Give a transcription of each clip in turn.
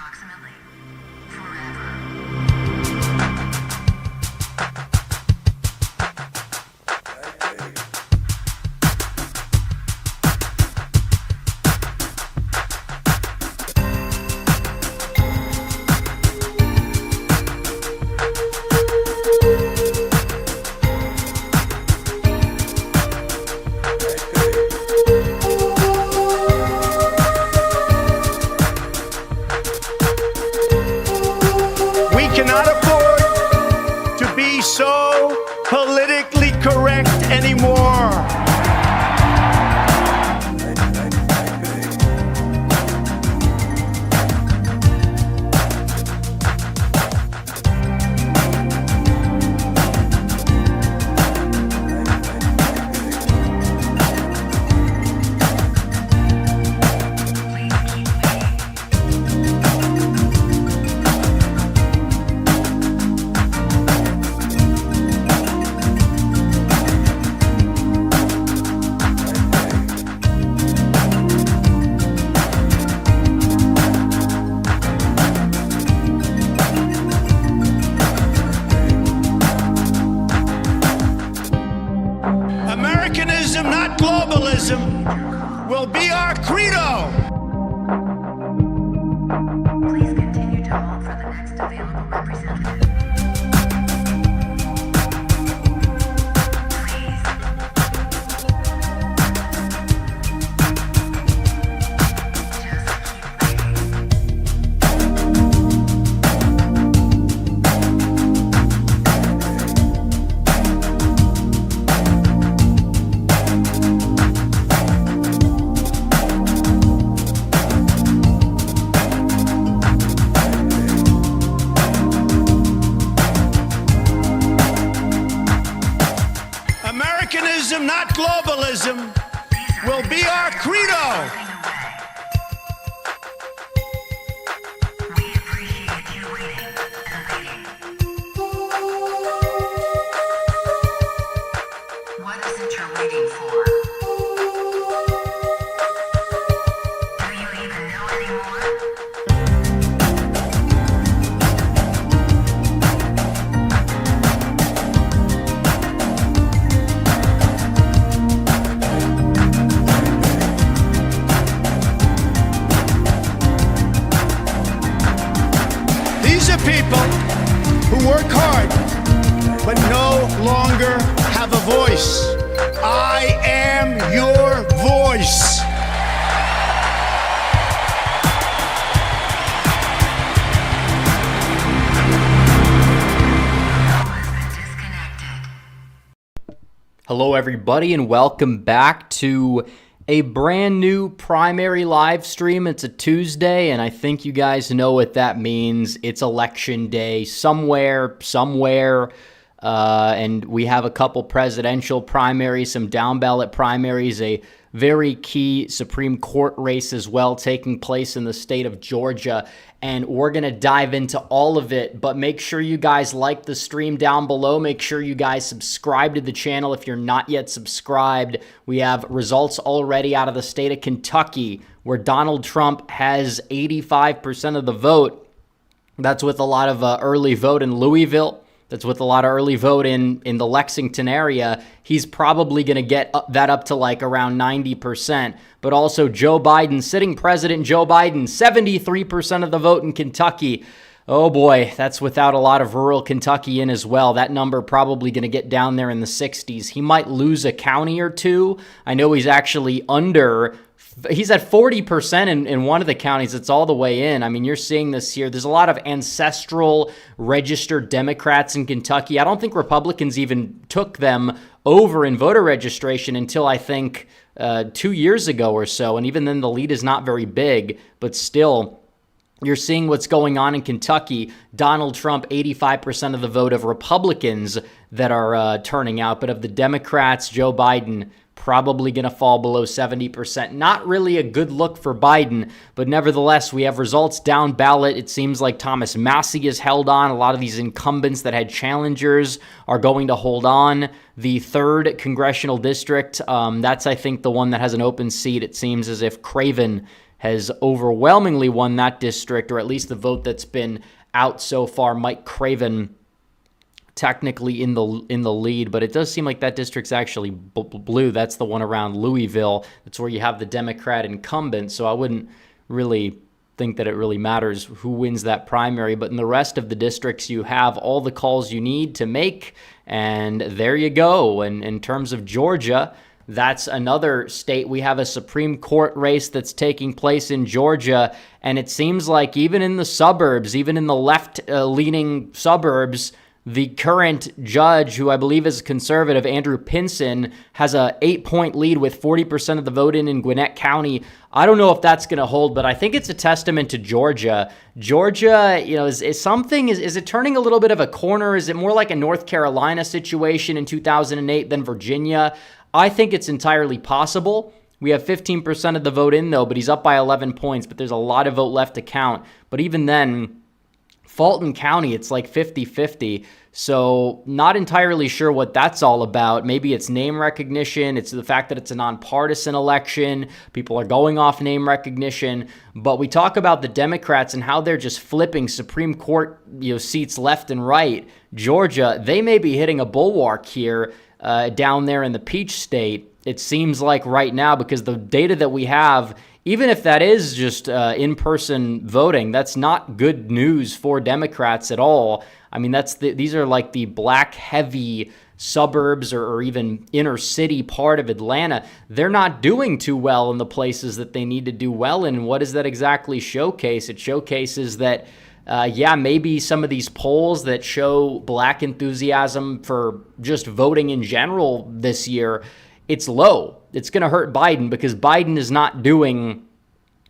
approximately forever. Cannot afford to be so politically correct anymore. Americanism, not globalism, will be our credo. Please continue to hold for the next available representative. Americanism, not globalism, will be our credo. We appreciate you waiting and waiting. What is it you're waiting for? Do you even know anymore? These are people who work hard but no longer have a voice. I am your voice. Hello, everybody, and welcome back to a brand new primary live stream. It's a Tuesday, and I think you guys know what that means. It's election day somewhere, and we have a couple presidential primaries, some down-ballot primaries, a very key Supreme Court race as well taking place in the state of Georgia, and we're going to dive into all of it. But make sure you guys like the stream down below. Make sure you guys subscribe to the channel if you're not yet subscribed. We have results already out of the state of Kentucky, where Donald Trump has 85% of the vote. That's with a lot of early vote in Louisville. That's with a lot of early vote in the Lexington area. He's probably going to get that up to like around 90%. But also Joe Biden, sitting president Joe Biden, 73% of the vote in Kentucky. Oh boy, that's without a lot of rural Kentucky in as well. That number probably going to get down there in the 60s. He might lose a county or two. I know he's actually he's at 40% in one of the counties. It's all the way in. I mean, you're seeing this here. There's a lot of ancestral registered Democrats in Kentucky. I don't think Republicans even took them over in voter registration until I think 2 years ago or so. And even then, the lead is not very big, but still, you're seeing what's going on in Kentucky. Donald Trump, 85% of the vote of Republicans that are turning out, but of the Democrats, Joe Biden, probably going to fall below 70%. Not really a good look for Biden, but nevertheless, we have results down ballot. It seems like Thomas Massie is held on. A lot of these incumbents that had challengers are going to hold on. The 3rd congressional district, that's, I think, the one that has an open seat. It seems as if Craven has overwhelmingly won that district, or at least the vote that's been out so far. Mike Craven technically in the lead, but it does seem like that district's actually blue. That's the one around Louisville. That's where you have the Democrat incumbent, so I wouldn't really think that it really matters who wins that primary. But in the rest of the districts, you have all the calls you need to make, and there you go. And in terms of Georgia, that's another state. We have a Supreme Court race that's taking place in Georgia, and it seems like even in the suburbs, even in the left-leaning suburbs, the current judge, who I believe is conservative, Andrew Pinson, has a 8-point lead with 40% of the vote in Gwinnett County. I don't know if that's going to hold, but I think it's a testament to Georgia. Georgia, is it turning a little bit of a corner? Is it more like a North Carolina situation in 2008 than Virginia? I think it's entirely possible. We have 15% of the vote in, though, but he's up by 11 points, but there's a lot of vote left to count. But even then, Fulton County, it's like 50-50. So not entirely sure what that's all about. Maybe it's name recognition. It's the fact that it's a nonpartisan election. People are going off name recognition. But we talk about the Democrats and how they're just flipping Supreme Court seats left and right. Georgia, they may be hitting a bulwark here down there in the Peach State. It seems like right now, because the data that we have, even if that is just in-person voting, that's not good news for Democrats at all. I mean, these are like the black-heavy suburbs or even inner city part of Atlanta. They're not doing too well in the places that they need to do well in. And what does that exactly showcase? It showcases that, maybe some of these polls that show black enthusiasm for just voting in general this year, it's low. It's going to hurt Biden because Biden is not doing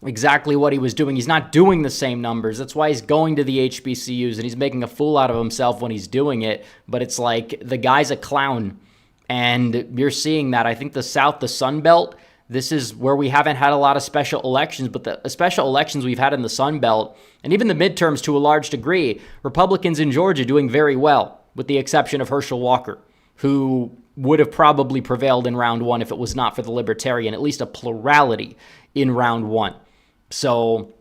exactly what he was doing. He's not doing the same numbers. That's why he's going to the HBCUs and he's making a fool out of himself when he's doing it. But it's like the guy's a clown. And you're seeing that. I think the South, the Sun Belt, this is where we haven't had a lot of special elections, but the special elections we've had in the Sun Belt, and even the midterms to a large degree, Republicans in Georgia doing very well, with the exception of Herschel Walker, who would have probably prevailed in round one if it was not for the Libertarian, at least a plurality in round one. So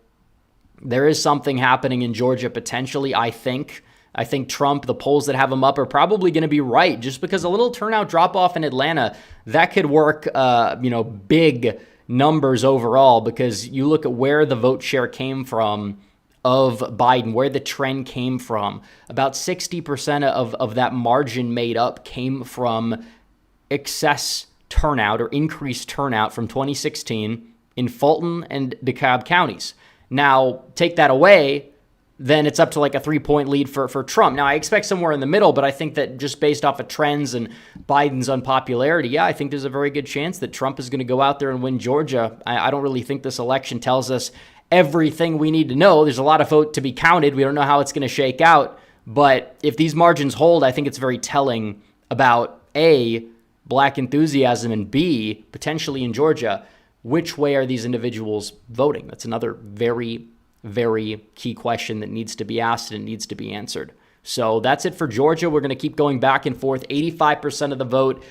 there is something happening in Georgia potentially, I think. I think Trump, the polls that have him up are probably going to be right, just because a little turnout drop-off in Atlanta, that could work, big numbers overall, because you look at where the vote share came from of Biden, where the trend came from. About 60% of that margin made up came from excess turnout or increased turnout from 2016 in Fulton and DeKalb counties. Now, take that away, then it's up to like a 3-point lead for Trump. Now, I expect somewhere in the middle, but I think that just based off of trends and Biden's unpopularity, I think there's a very good chance that Trump is going to go out there and win Georgia. I don't really think this election tells us everything we need to know. There's a lot of vote to be counted. We don't know how it's going to shake out. But if these margins hold, I think it's very telling about A, black enthusiasm, and B, potentially in Georgia, which way are these individuals voting? That's another very, very key question that needs to be asked and needs to be answered. So that's it for Georgia. We're going to keep going back and forth. 85% of the vote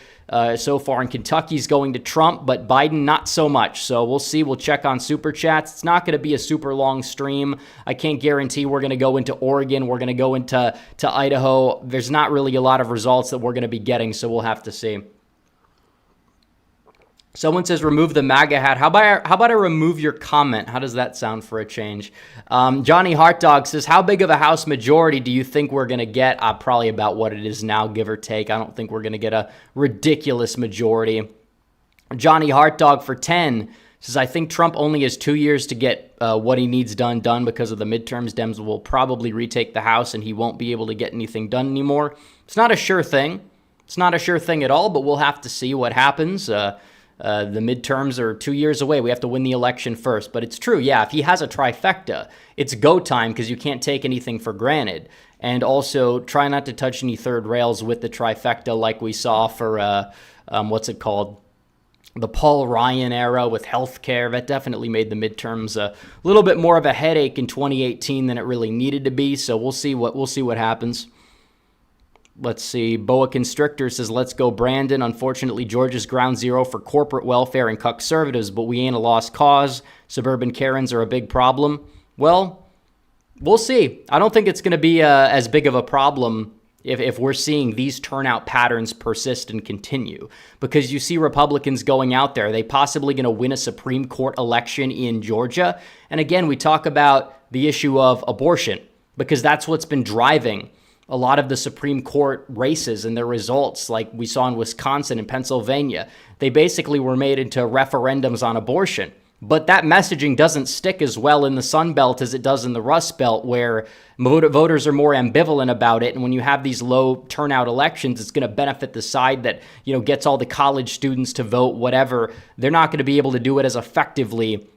so far in Kentucky's going to Trump, but Biden not so much. So we'll see. We'll check on Super Chats. It's not going to be a super long stream. I can't guarantee we're going to go into Oregon. We're going to go into Idaho. There's not really a lot of results that we're going to be getting, so we'll have to see. Someone says, remove the MAGA hat. How about I remove your comment? How does that sound for a change? Johnny Heartdog says, how big of a House majority do you think we're going to get? Probably about what it is now, give or take. I don't think we're going to get a ridiculous majority. Johnny Heartdog for 10 says, I think Trump only has 2 years to get what he needs done because of the midterms. Dems will probably retake the House and he won't be able to get anything done anymore. It's not a sure thing. It's not a sure thing at all, but we'll have to see what happens. The midterms are 2 years away. We have to win the election first. But it's true, yeah, if he has a trifecta, it's go time because you can't take anything for granted. And also try not to touch any third rails with the trifecta like we saw for, the Paul Ryan era with healthcare. That definitely made the midterms a little bit more of a headache in 2018 than it really needed to be. So we'll see what happens. Let's see. Boa Constrictor says, let's go, Brandon. Unfortunately, Georgia's ground zero for corporate welfare and conservatives, but we ain't a lost cause. Suburban Karens are a big problem. Well, we'll see. I don't think it's going to be as big of a problem if we're seeing these turnout patterns persist and continue. Because you see Republicans going out there. Are they possibly going to win a Supreme Court election in Georgia? And again, we talk about the issue of abortion, because that's what's been driving a lot of the Supreme Court races and their results, like we saw in Wisconsin and Pennsylvania. They basically were made into referendums on abortion. But that messaging doesn't stick as well in the Sun Belt as it does in the Rust Belt, where voters are more ambivalent about it. And when you have these low turnout elections, it's going to benefit the side that, gets all the college students to vote, whatever. They're not going to be able to do it as effectively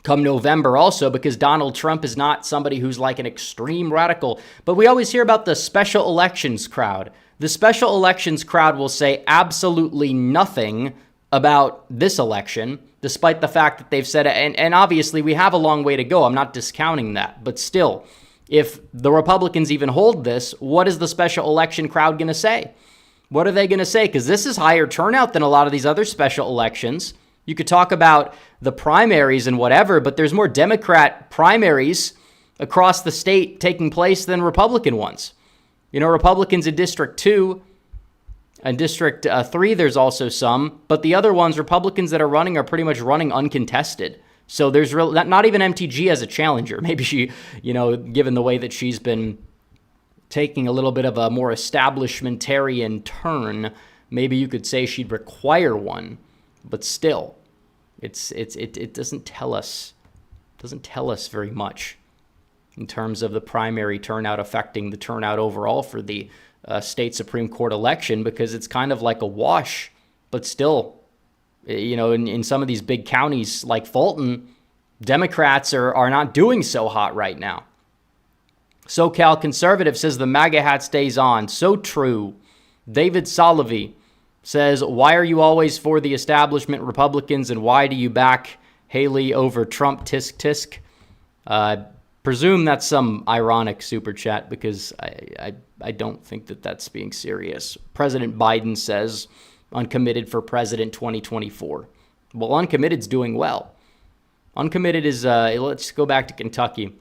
come November also, because Donald Trump is not somebody who's like an extreme radical. But we always hear about the special elections crowd. The special elections crowd will say absolutely nothing about this election, despite the fact that they've said it. And obviously we have a long way to go. I'm not discounting that. But still, if the Republicans even hold this, what is the special election crowd going to say? What are they going to say? Because this is higher turnout than a lot of these other special elections. You could talk about the primaries and whatever, but there's more Democrat primaries across the state taking place than Republican ones. Republicans in District 2 and District 3, there's also some, but the other ones, Republicans that are running, are pretty much running uncontested. So there's not even MTG as a challenger. Maybe she, given the way that she's been taking a little bit of a more establishmentarian turn, maybe you could say she'd require one. But still, it doesn't tell us very much in terms of the primary turnout affecting the turnout overall for the state Supreme Court election, because it's kind of like a wash. But still, in some of these big counties like Fulton, Democrats are not doing so hot right now. SoCal Conservative says the MAGA hat stays on. So true. David Salovey says, why are you always for the establishment Republicans, and why do you back Haley over Trump? Tisk tisk. Presume that's some ironic super chat, because I don't think that's being serious. President Biden says, uncommitted for president 2024. Well, uncommitted's doing well. Uncommitted is, let's go back to Kentucky.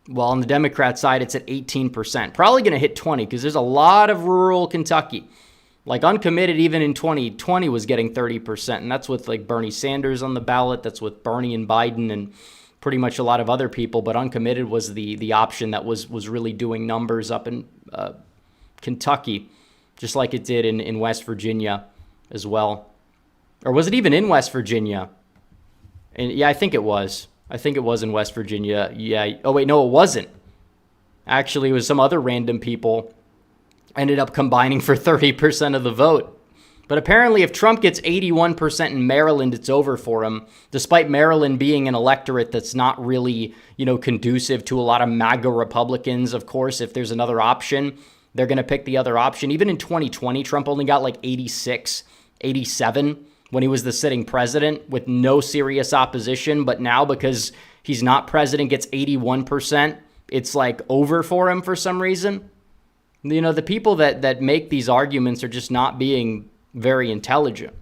Well, on the Democrat side, it's at 18%. Probably going to hit 20, because there's a lot of rural Kentucky. Like uncommitted, even in 2020, was getting 30%. And that's with like Bernie Sanders on the ballot. That's with Bernie and Biden and pretty much a lot of other people. But uncommitted was the option that was really doing numbers up in Kentucky, just like it did in West Virginia as well. Or was it even in West Virginia? And yeah, I think it was. I think it was in West Virginia. Yeah. Oh, wait, no, it wasn't. Actually, it was some other random people ended up combining for 30% of the vote. But apparently if Trump gets 81% in Maryland, it's over for him, despite Maryland being an electorate that's not really, conducive to a lot of MAGA Republicans. Of course, if there's another option, they're going to pick the other option. Even in 2020, Trump only got like 86, 87 when he was the sitting president with no serious opposition. But now, because he's not president, gets 81%, it's like over for him for some reason. The people that make these arguments are just not being very intelligent.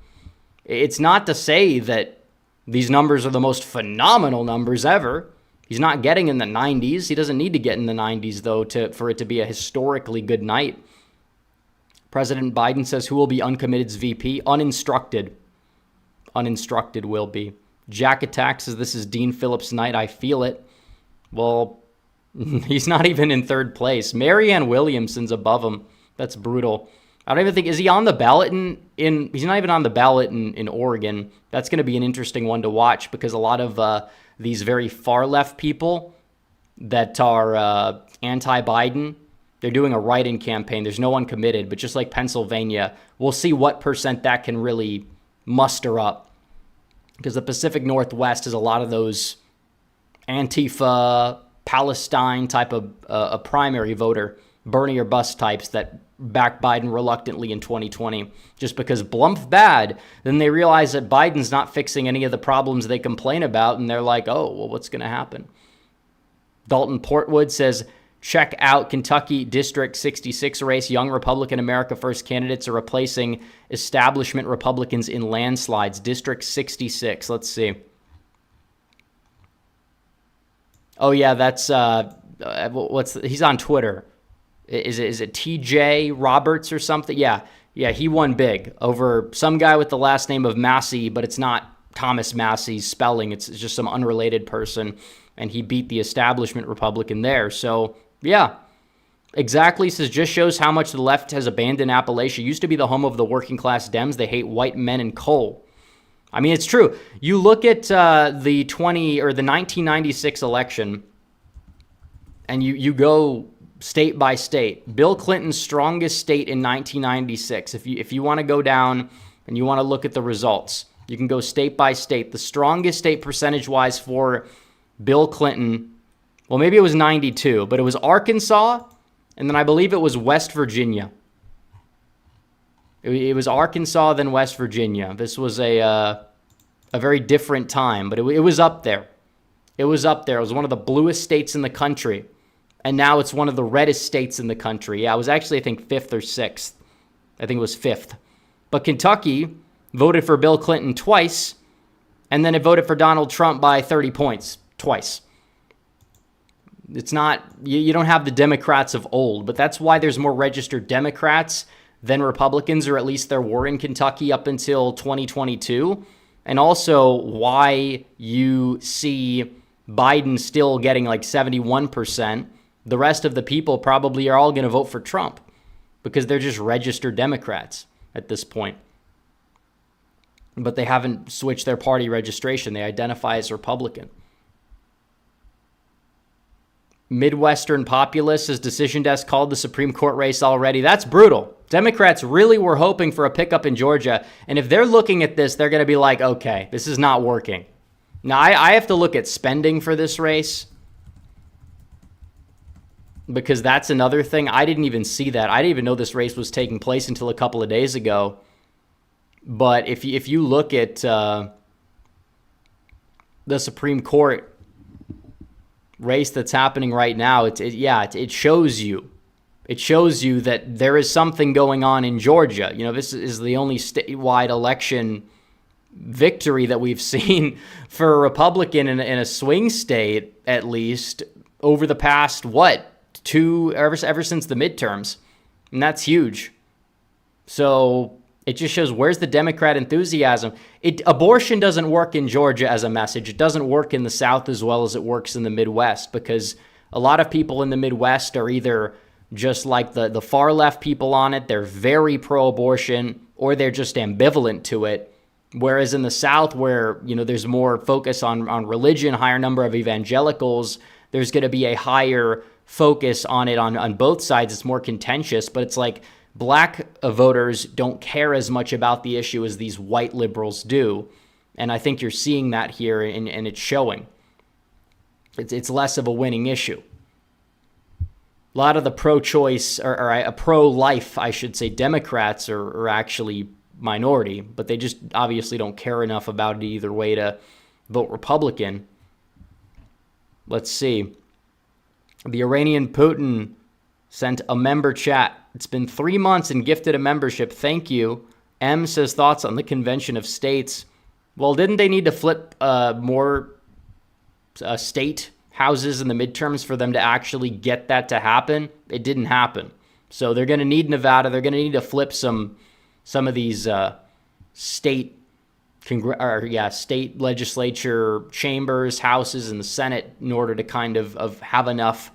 It's not to say that these numbers are the most phenomenal numbers ever. He's not getting in the 90s. He doesn't need to get in the 90s, though, for it to be a historically good night. President Biden says, who will be uncommitted's VP? Uninstructed. Uninstructed will be. Jack Attack says, this is Dean Phillips' night. I feel it. Well, he's not even in third place. Marianne Williamson's above him. That's brutal. I don't even think, is he on the ballot he's not even on the ballot in Oregon. That's going to be an interesting one to watch, because a lot of these very far left people that are anti-Biden, they're doing a write-in campaign. There's no one committed, but just like Pennsylvania, we'll see what percent that can really muster up, because the Pacific Northwest is a lot of those Antifa, Palestine type of a primary voter, Bernie or bust types that back Biden reluctantly in 2020 just because Blump's bad. Then they realize that Biden's not fixing any of the problems they complain about, and they're like, oh, well, what's going to happen? Dalton Portwood says, Check out Kentucky District 66 race. Young Republican America First candidates are replacing establishment Republicans in landslides. District 66. Let's see. Oh, yeah, that's, he's on Twitter. Is it TJ Roberts or something? Yeah, he won big over some guy with the last name of Massey, but it's not Thomas Massey's spelling. It's just some unrelated person, and he beat the establishment Republican there. So, yeah, exactly. Says just shows how much the left has abandoned Appalachia. It used to be the home of the working class Dems. They hate white men and coal. I mean, it's true. You look at the 1996 election, and you go state by state. Bill Clinton's strongest state in 1996. If you want to go down and you want to look at the results, you can go state by state. The strongest state percentage-wise for Bill Clinton, well, maybe it was 92, but it was Arkansas, and then I believe it was West Virginia. It was Arkansas, then West Virginia. This was a very different time, but it was up there. It was up there. It was one of the bluest states in the country, and now it's one of the reddest states in the country. Yeah, it was actually, I think, 5th or 6th. I think it was 5th. But Kentucky voted for Bill Clinton twice, and then it voted for Donald Trump by 30 points twice. It's not, you don't have the Democrats of old, but that's why there's more registered Democrats than Republicans, or at least there were in Kentucky up until 2022. And also why you see Biden still getting like 71%. The rest of the people probably are all going to vote for Trump because they're just registered Democrats at this point. But they haven't switched their party registration. They identify as Republican. Midwestern Populist, his decision desk called the Supreme Court race already. That's brutal. Democrats really were hoping for a pickup in Georgia. And if they're looking at this, they're going to be like, okay, this is not working. Now, I have to look at spending for this race because that's another thing. I didn't even see that. I didn't even know this race was taking place until a couple of days ago. But if you look at the Supreme Court race that's happening right now, it shows you. It shows you that there is something going on in Georgia. You know, this is the only statewide election victory that we've seen for a Republican in a swing state, at least, over the past, ever since the midterms. And that's huge. So it just shows, where's the Democrat enthusiasm? Abortion doesn't work in Georgia as a message. It doesn't work in the South as well as it works in the Midwest, because a lot of people in the Midwest are either just like the far left people on it, they're very pro-abortion, or they're just ambivalent to it. Whereas in the South, where there's more focus on religion, higher number of evangelicals, there's going to be a higher focus on it on both sides. It's more contentious, but it's like black voters don't care as much about the issue as these white liberals do. And I think you're seeing that here, and it's showing. It's less of a winning issue. A lot of the pro-choice, or pro-life, I should say, Democrats are actually minority, but they just obviously don't care enough about it either way to vote Republican. Let's see. The Iranian Putin sent a member chat. It's been 3 months and gifted a membership. Thank you. M says thoughts on the Convention of States. Well, didn't they need to flip more state houses in the midterms for them to actually get that to happen? It didn't happen. So they're going to need Nevada. They're going to need to flip some of these state legislature chambers, houses, and the Senate in order to kind of have enough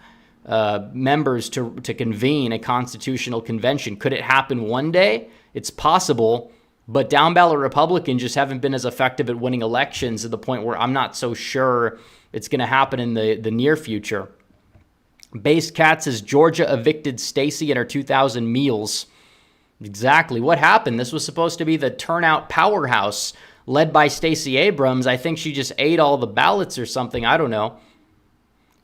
members to convene a constitutional convention. Could it happen one day? It's possible, but down-ballot Republicans just haven't been as effective at winning elections to the point where I'm not so sure it's going to happen in the near future. Base Cat says Georgia evicted Stacey and her 2,000 meals. Exactly. What happened? This was supposed to be the turnout powerhouse led by Stacey Abrams. I think she just ate all the ballots or something. I don't know.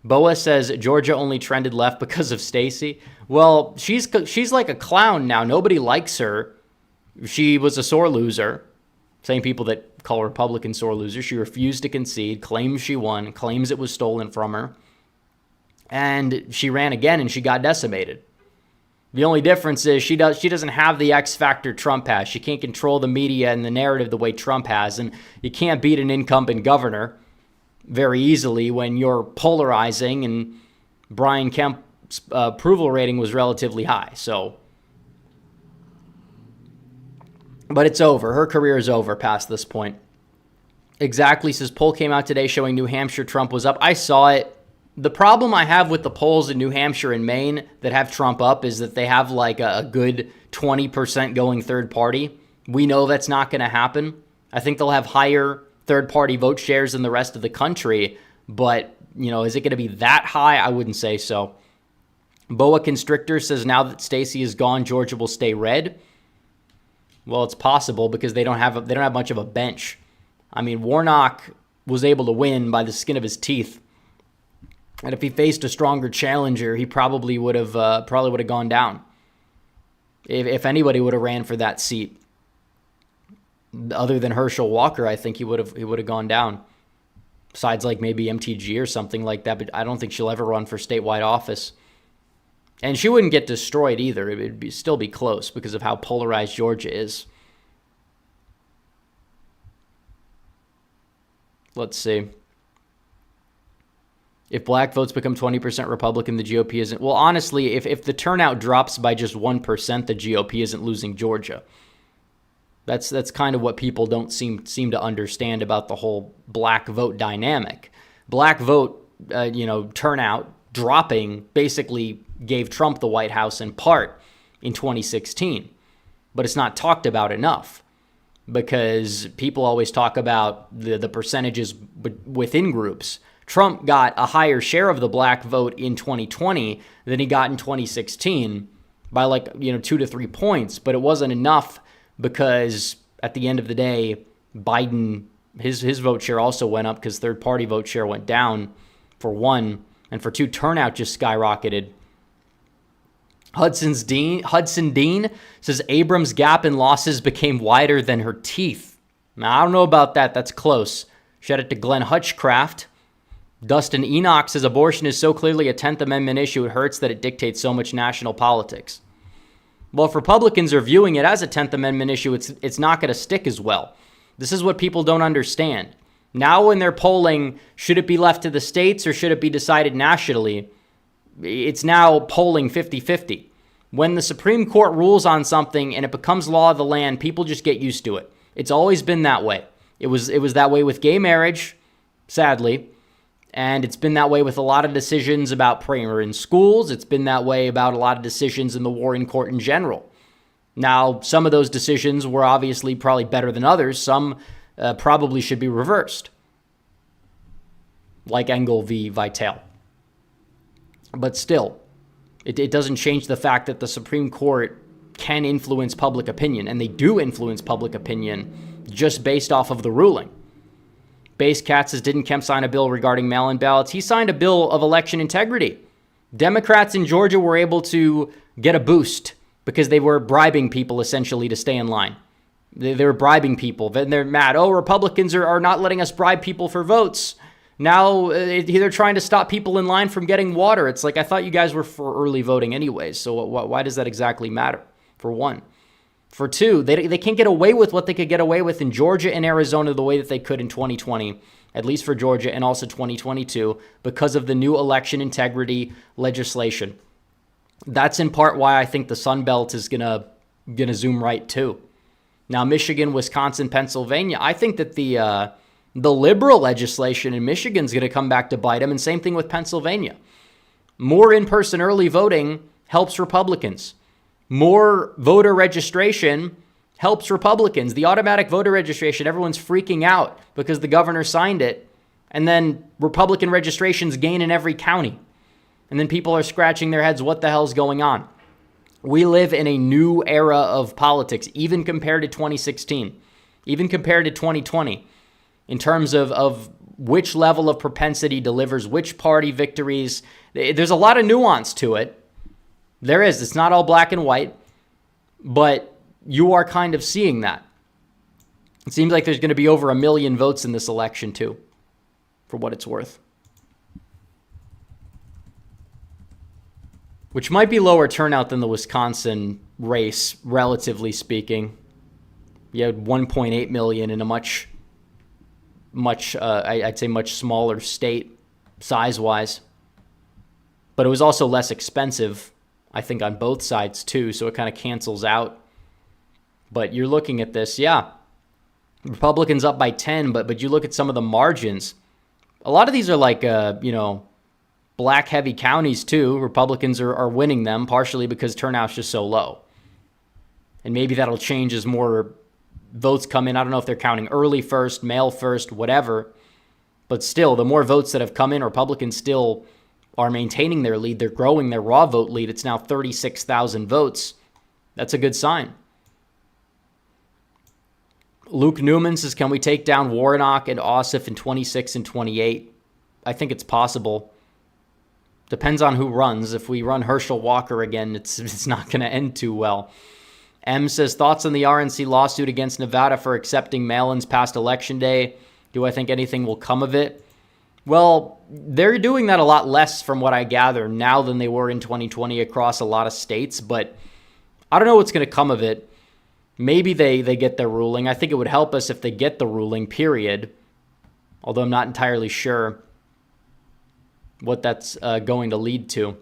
Boa says Georgia only trended left because of Stacey. Well, she's like a clown now. Nobody likes her. She was a sore loser. Same people that call Republicans sore losers. She refused to concede, claims she won, claims it was stolen from her. And she ran again and she got decimated. The only difference is she doesn't have the X factor Trump has. She can't control the media and the narrative the way Trump has. And you can't beat an incumbent governor very easily when you're polarizing, and Brian Kemp's approval rating was relatively high. So, but it's over. Her career is over past this point. Exactly says poll came out today showing New Hampshire Trump was up. I saw it. The problem I have with the polls in New Hampshire and Maine that have Trump up is that they have like a good 20% going third party. We know that's not going to happen. I think they'll have higher third party vote shares than the rest of the country, but is it going to be that high? I wouldn't say so. Boa Constrictor says now that Stacey is gone, Georgia will stay red. Well, it's possible because they don't have much of a bench. I mean, Warnock was able to win by the skin of his teeth. And if he faced a stronger challenger, he probably would have gone down. If anybody would have ran for that seat, other than Herschel Walker, I think he would have gone down. Besides, like maybe MTG or something like that, but I don't think she'll ever run for statewide office. And she wouldn't get destroyed either. It would still be close because of how polarized Georgia is. Let's see. If black votes become 20% Republican, the GOP isn't. Well, honestly, if the turnout drops by just 1%, the GOP isn't losing Georgia. That's kind of what people don't seem to understand about the whole black vote dynamic. Black vote, turnout dropping basically gave Trump the White House in part in 2016, but it's not talked about enough because people always talk about the percentages within groups. Trump got a higher share of the black vote in 2020 than he got in 2016 by 2 to 3 points, but it wasn't enough because at the end of the day, Biden, his vote share also went up because third party vote share went down for one, and for two, turnout just skyrocketed. Hudson Dean says Abrams' gap in losses became wider than her teeth. Now, I don't know about that. That's close. Shout out to Glenn Hutchcraft. Dustin Enoch says abortion is so clearly a 10th Amendment issue, it hurts that it dictates so much national politics. Well, if Republicans are viewing it as a 10th Amendment issue, it's not going to stick as well. This is what people don't understand. Now when they're polling, should it be left to the states or should it be decided nationally? It's now polling 50-50. When the Supreme Court rules on something and it becomes law of the land, people just get used to it. It's always been that way. It was that way with gay marriage, sadly. And it's been that way with a lot of decisions about prayer in schools. It's been that way about a lot of decisions in the war in court in general. Now, some of those decisions were obviously probably better than others. Some probably should be reversed, like Engel v. Vitale. But still, it doesn't change the fact that the Supreme Court can influence public opinion, and they do influence public opinion just based off of the ruling. Base Cat says, didn't Kemp sign a bill regarding mail-in ballots? He signed a bill of election integrity. Democrats in Georgia were able to get a boost because they were bribing people essentially to stay in line. They were bribing people. Then they're mad. Oh, Republicans are not letting us bribe people for votes. Now they're trying to stop people in line from getting water. It's like, I thought you guys were for early voting anyways. So why does that exactly matter? For one. For two, they can't get away with what they could get away with in Georgia and Arizona the way that they could in 2020, at least for Georgia, and also 2022, because of the new election integrity legislation. That's in part why I think the Sun Belt is gonna zoom right too. Now, Michigan, Wisconsin, Pennsylvania, I think that the liberal legislation in Michigan is going to come back to bite them, and same thing with Pennsylvania. More in-person early voting helps Republicans. More voter registration helps Republicans. The automatic voter registration, everyone's freaking out because the governor signed it, and then Republican registrations gain in every county. And then people are scratching their heads, what the hell's going on? We live in a new era of politics, even compared to 2016, even compared to 2020, in terms of which level of propensity delivers which party victories. There's a lot of nuance to it. There is. It's not all black and white, but you are kind of seeing that. It seems like there's going to be over 1 million votes in this election, too, for what it's worth. which might be lower turnout than the Wisconsin race, relatively speaking. You had 1.8 million in a much, I'd say much smaller state size-wise. But it was also less expensive, I think, on both sides too, so it kind of cancels out. But you're looking at this, yeah, Republicans up by 10, but you look at some of the margins. A lot of these are like, black heavy counties too. Republicans are winning them partially because turnout's just so low. And maybe that'll change as more votes come in. I don't know if they're counting early first, mail first, whatever. But still, the more votes that have come in, Republicans still are maintaining their lead. They're growing their raw vote lead. It's now 36,000 votes. That's a good sign. Luke Newman says, can we take down Warnock and Ossoff in 26 and 28? I think it's possible. Depends on who runs. If we run Herschel Walker again, it's not going to end too well. M says, thoughts on the RNC lawsuit against Nevada for accepting mail-ins past Election Day? Do I think anything will come of it? Well, they're doing that a lot less from what I gather now than they were in 2020 across a lot of states, but I don't know what's going to come of it. Maybe they get their ruling. I think it would help us if they get the ruling, period. Although I'm not entirely sure what that's going to lead to.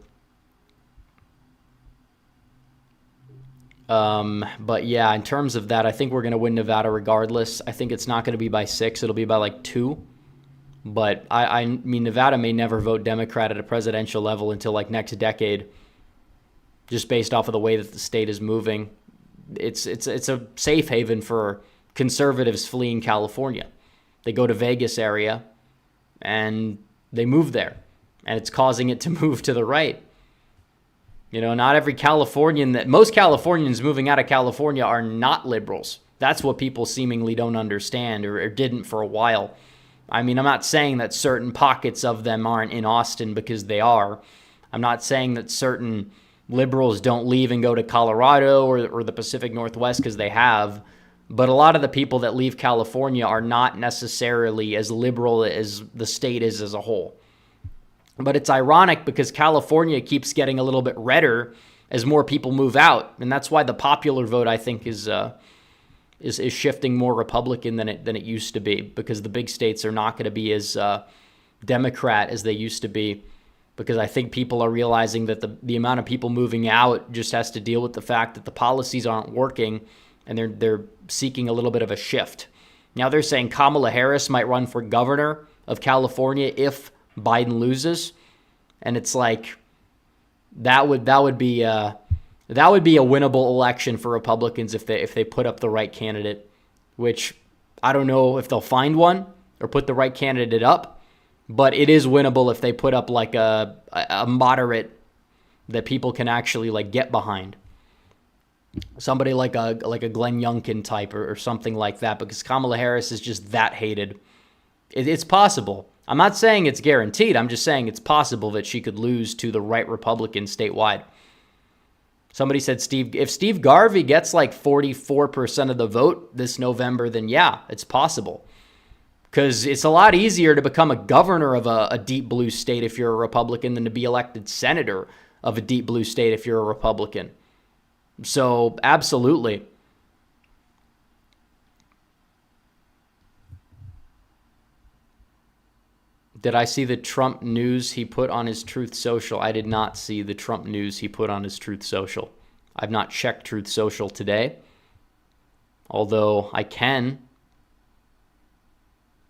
But yeah, in terms of that, I think we're going to win Nevada regardless. I think it's not going to be by 6. It'll be by like 2. But I mean, Nevada may never vote Democrat at a presidential level until like next decade, just based off of the way that the state is moving. It's a safe haven for conservatives fleeing California. They go to Vegas area and they move there, and it's causing it to move to the right. Not every most Californians moving out of California are not liberals. That's what people seemingly don't understand or didn't for a while. I mean, I'm not saying that certain pockets of them aren't in Austin, because they are. I'm not saying that certain liberals don't leave and go to Colorado or the Pacific Northwest, because they have. But a lot of the people that leave California are not necessarily as liberal as the state is as a whole. But it's ironic because California keeps getting a little bit redder as more people move out. And that's why the popular vote, I think, is shifting more Republican than it used to be, because the big states are not going to be as Democrat as they used to be, because I think people are realizing that the amount of people moving out just has to deal with the fact that the policies aren't working, and they're seeking a little bit of a shift. Now they're saying Kamala Harris might run for governor of California if Biden loses, and it's like that would be a winnable election for Republicans if they put up the right candidate, which I don't know if they'll find one or put the right candidate up, but it is winnable if they put up like a moderate that people can actually like get behind. Somebody like a Glenn Youngkin type or something like that, because Kamala Harris is just that hated. It's possible. I'm not saying it's guaranteed. I'm just saying it's possible that she could lose to the right Republican statewide. Somebody said, if Steve Garvey gets like 44% of the vote this November, then yeah, it's possible. Because it's a lot easier to become a governor of a deep blue state if you're a Republican than to be elected senator of a deep blue state if you're a Republican. So, absolutely. Did I see the Trump news he put on his Truth Social? I did not see the Trump news he put on his Truth Social. I've not checked Truth Social today, although I can.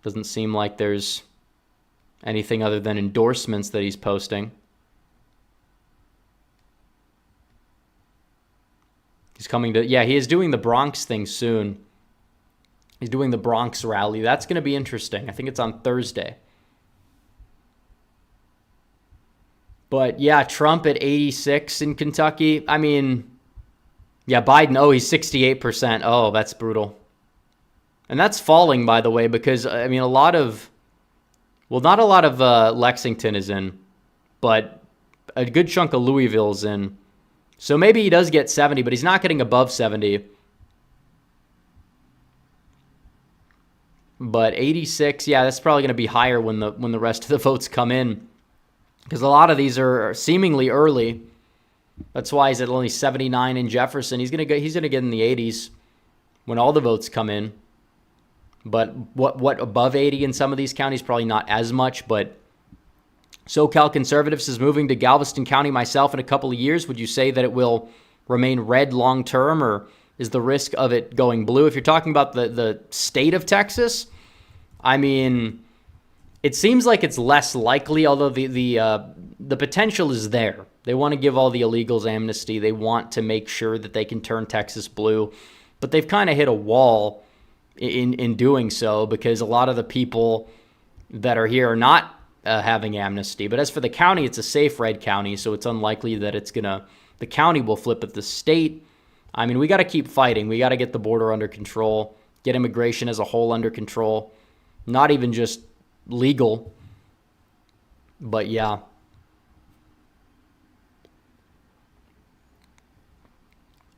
Doesn't seem like there's anything other than endorsements that he's posting. He's coming to, he is doing the Bronx thing soon. He's doing the Bronx rally. That's going to be interesting. I think it's on Thursday. But yeah, Trump at 86 in Kentucky. I mean, yeah, Biden, he's 68%. Oh, that's brutal. And that's falling, by the way, because, I mean, not a lot of Lexington is in, but a good chunk of Louisville's in. So maybe he does get 70, but he's not getting above 70. But 86, yeah, that's probably going to be higher when the rest of the votes come in, because a lot of these are seemingly early. That's why he's at only 79 in Jefferson. He's gonna get in the 80s when all the votes come in. But what above 80 in some of these counties? Probably not as much. But SoCal Conservatives is moving to Galveston County myself in a couple of years. Would you say that it will remain red long term, or is the risk of it going blue? If you're talking about the state of Texas, I mean, it seems like it's less likely, although the potential is there. They want to give all the illegals amnesty. They want to make sure that they can turn Texas blue. But they've kind of hit a wall in doing so, because a lot of the people that are here are not having amnesty. But as for the county, it's a safe red county, so it's unlikely that the county will flip. But the state, I mean, we got to keep fighting. We got to get the border under control, get immigration as a whole under control, not even just legal. But yeah.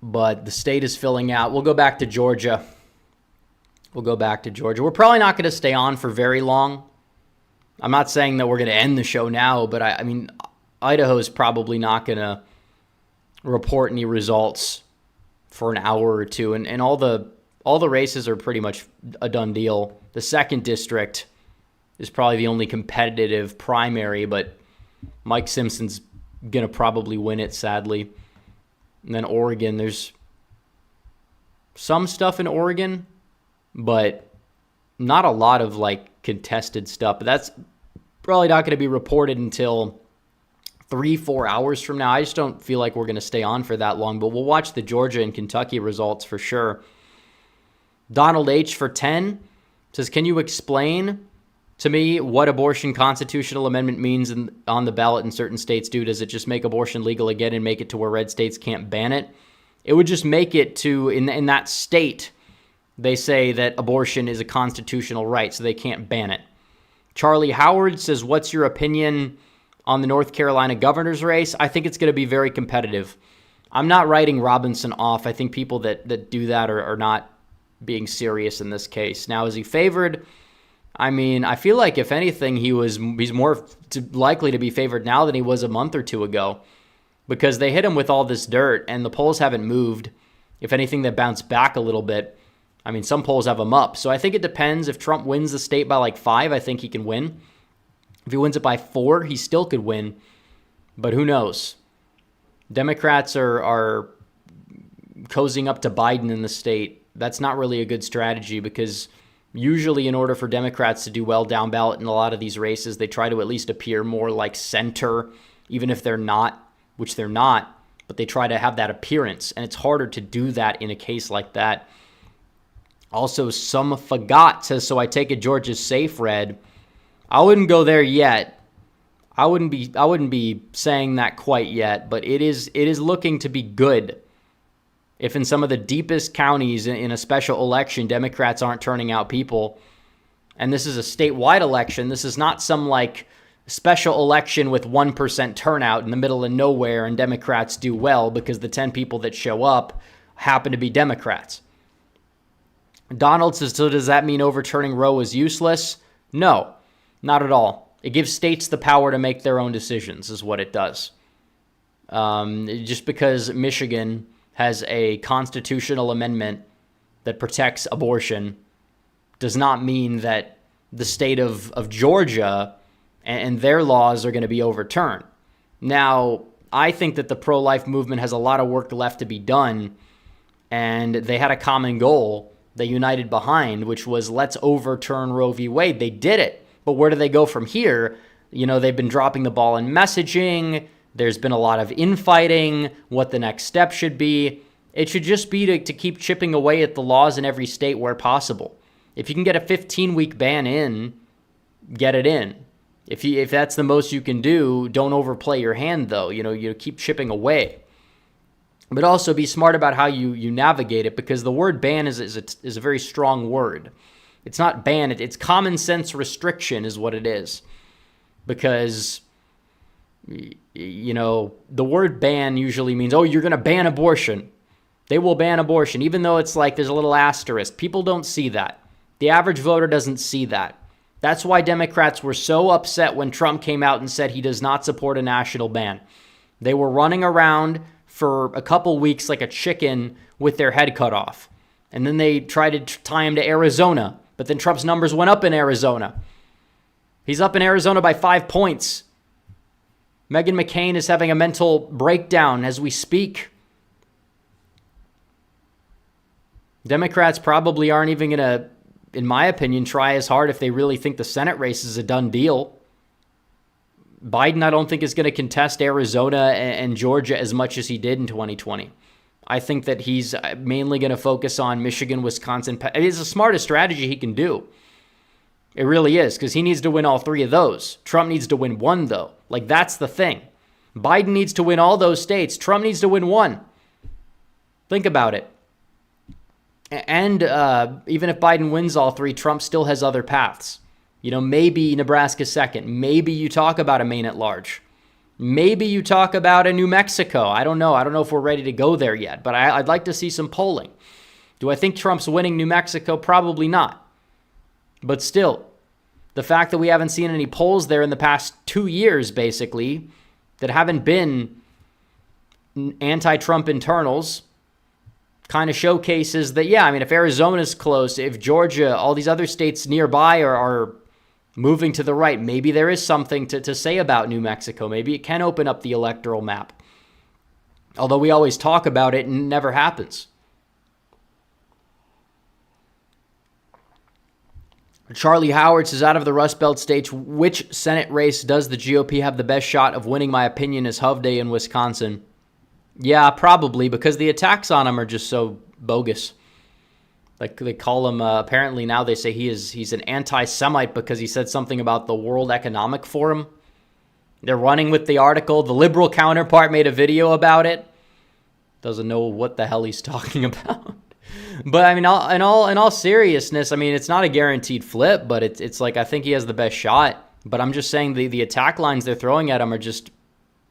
But the state is filling out. We'll go back to Georgia. We're probably not going to stay on for very long. I'm not saying that we're going to end the show now, but I mean, Idaho is probably not going to report any results for an hour or two. And all the races are pretty much a done deal. The 2nd district is probably the only competitive primary, but Mike Simpson's going to probably win it, sadly. And then Oregon, there's some stuff in Oregon, but not a lot of contested stuff. But that's probably not going to be reported until 3-4 hours from now. I just don't feel like we're going to stay on for that long, but we'll watch the Georgia and Kentucky results for sure. Donald H. for 10 says, can you explain to me what abortion constitutional amendment means on the ballot in certain states? Does it just make abortion legal again and make it to where red states can't ban it? It would just make it to, in that state, they say that abortion is a constitutional right, so they can't ban it. Charlie Howard says, what's your opinion on the North Carolina governor's race? I think it's going to be very competitive. I'm not writing Robinson off. I think people that do that are not being serious in this case. Now, is he favored? I mean, I feel like if anything, he's more likely to be favored now than he was a month or two ago, because they hit him with all this dirt and the polls haven't moved. If anything, they bounced back a little bit. I mean, some polls have him up. So I think it depends. If Trump wins the state by 5, I think he can win. If he wins it by 4, he still could win. But who knows? Democrats are cozying up to Biden in the state. That's not really a good strategy, because usually in order for Democrats to do well down ballot in a lot of these races, they try to at least appear more like center, even if they're not, which they're not, but they try to have that appearance. And it's harder to do that in a case like that. Also, some forgot says, so I take it Georgia's safe red. I wouldn't go there yet. I wouldn't be saying that quite yet, but it is looking to be good. If in some of the deepest counties in a special election, Democrats aren't turning out people, and this is a statewide election, this is not some special election with 1% turnout in the middle of nowhere and Democrats do well because the 10 people that show up happen to be Democrats. Donald says, so does that mean overturning Roe is useless? No, not at all. It gives states the power to make their own decisions is what it does. Just because Michigan has a constitutional amendment that protects abortion does not mean that the state of Georgia and their laws are going to be overturned. Now, I think that the pro-life movement has a lot of work left to be done, and they had a common goal they united behind, which was let's overturn Roe v. Wade. They did it, but where do they go from here? They've been dropping the ball in messaging. There's been a lot of infighting, what the next step should be. It should just be to keep chipping away at the laws in every state where possible. If you can get a 15-week ban in, get it in. If that's the most you can do, don't overplay your hand, though. You keep chipping away. But also be smart about how you navigate it, because the word ban is a very strong word. It's not ban, it's common sense restriction is what it is. Because the word ban usually means, you're going to ban abortion. They will ban abortion, even though it's there's a little asterisk. People don't see that. The average voter doesn't see that. That's why Democrats were so upset when Trump came out and said he does not support a national ban. They were running around for a couple weeks like a chicken with their head cut off. And then they tried to tie him to Arizona. But then Trump's numbers went up in Arizona. He's up in Arizona by 5 points. Meghan McCain is having a mental breakdown as we speak. Democrats probably aren't even going to, in my opinion, try as hard if they really think the Senate race is a done deal. Biden, I don't think, is going to contest Arizona and Georgia as much as he did in 2020. I think that he's mainly going to focus on Michigan, Wisconsin. It's the smartest strategy he can do. It really is, because he needs to win all three of those. Trump needs to win one, though. Like, that's the thing. Biden needs to win all those states. Trump needs to win one. Think about it. And even if Biden wins all three, Trump still has other paths. You know, maybe Nebraska second. Maybe you talk about a Maine at large. Maybe you talk about a New Mexico. I don't know. I don't know if we're ready to go there yet, but I'd like to see some polling. Do I think Trump's winning New Mexico? Probably not. But still, the fact that we haven't seen any polls there in the past 2 years, basically, that haven't been anti-Trump internals, kind of showcases that, yeah, I mean, if Arizona's close, if Georgia, all these other states nearby are moving to the right, maybe there is something to say about New Mexico. Maybe it can open up the electoral map. Although we always talk about it and it never happens. Charlie Howard says, out of the Rust Belt states, which Senate race does the GOP have the best shot of winning? My opinion is Hovde in Wisconsin. Yeah, probably, because the attacks on him are just so bogus. Like, they call him, apparently now they say he's an anti-Semite because he said something about the World Economic Forum. They're running with the article. The liberal counterpart made a video about it. Doesn't know what the hell he's talking about. But I mean, in all seriousness, I mean, it's not a guaranteed flip, but it's like, I think he has the best shot. But I'm just saying the attack lines they're throwing at him are just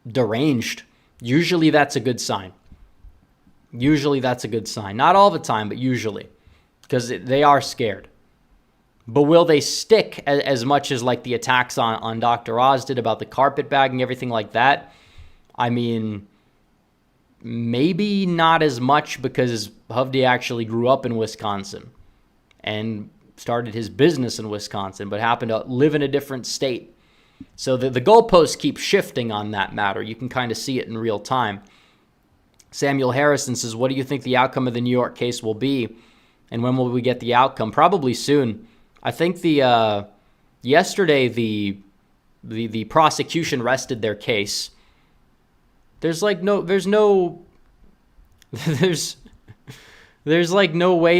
deranged. Usually that's a good sign. Usually that's a good sign. Not all the time, but usually. Because they are scared. But will they stick as much as like the attacks on Dr. Oz did about the carpet bagging, everything like that? I mean, maybe not as much, because Hovde actually grew up in Wisconsin and started his business in Wisconsin, but happened to live in a different state. So the goalposts keep shifting on that matter. You can kind of see it in real time. Samuel Harrison says, what do you think the outcome of the New York case will be? And when will we get the outcome? Probably soon. I think yesterday the prosecution rested their case. There's like no way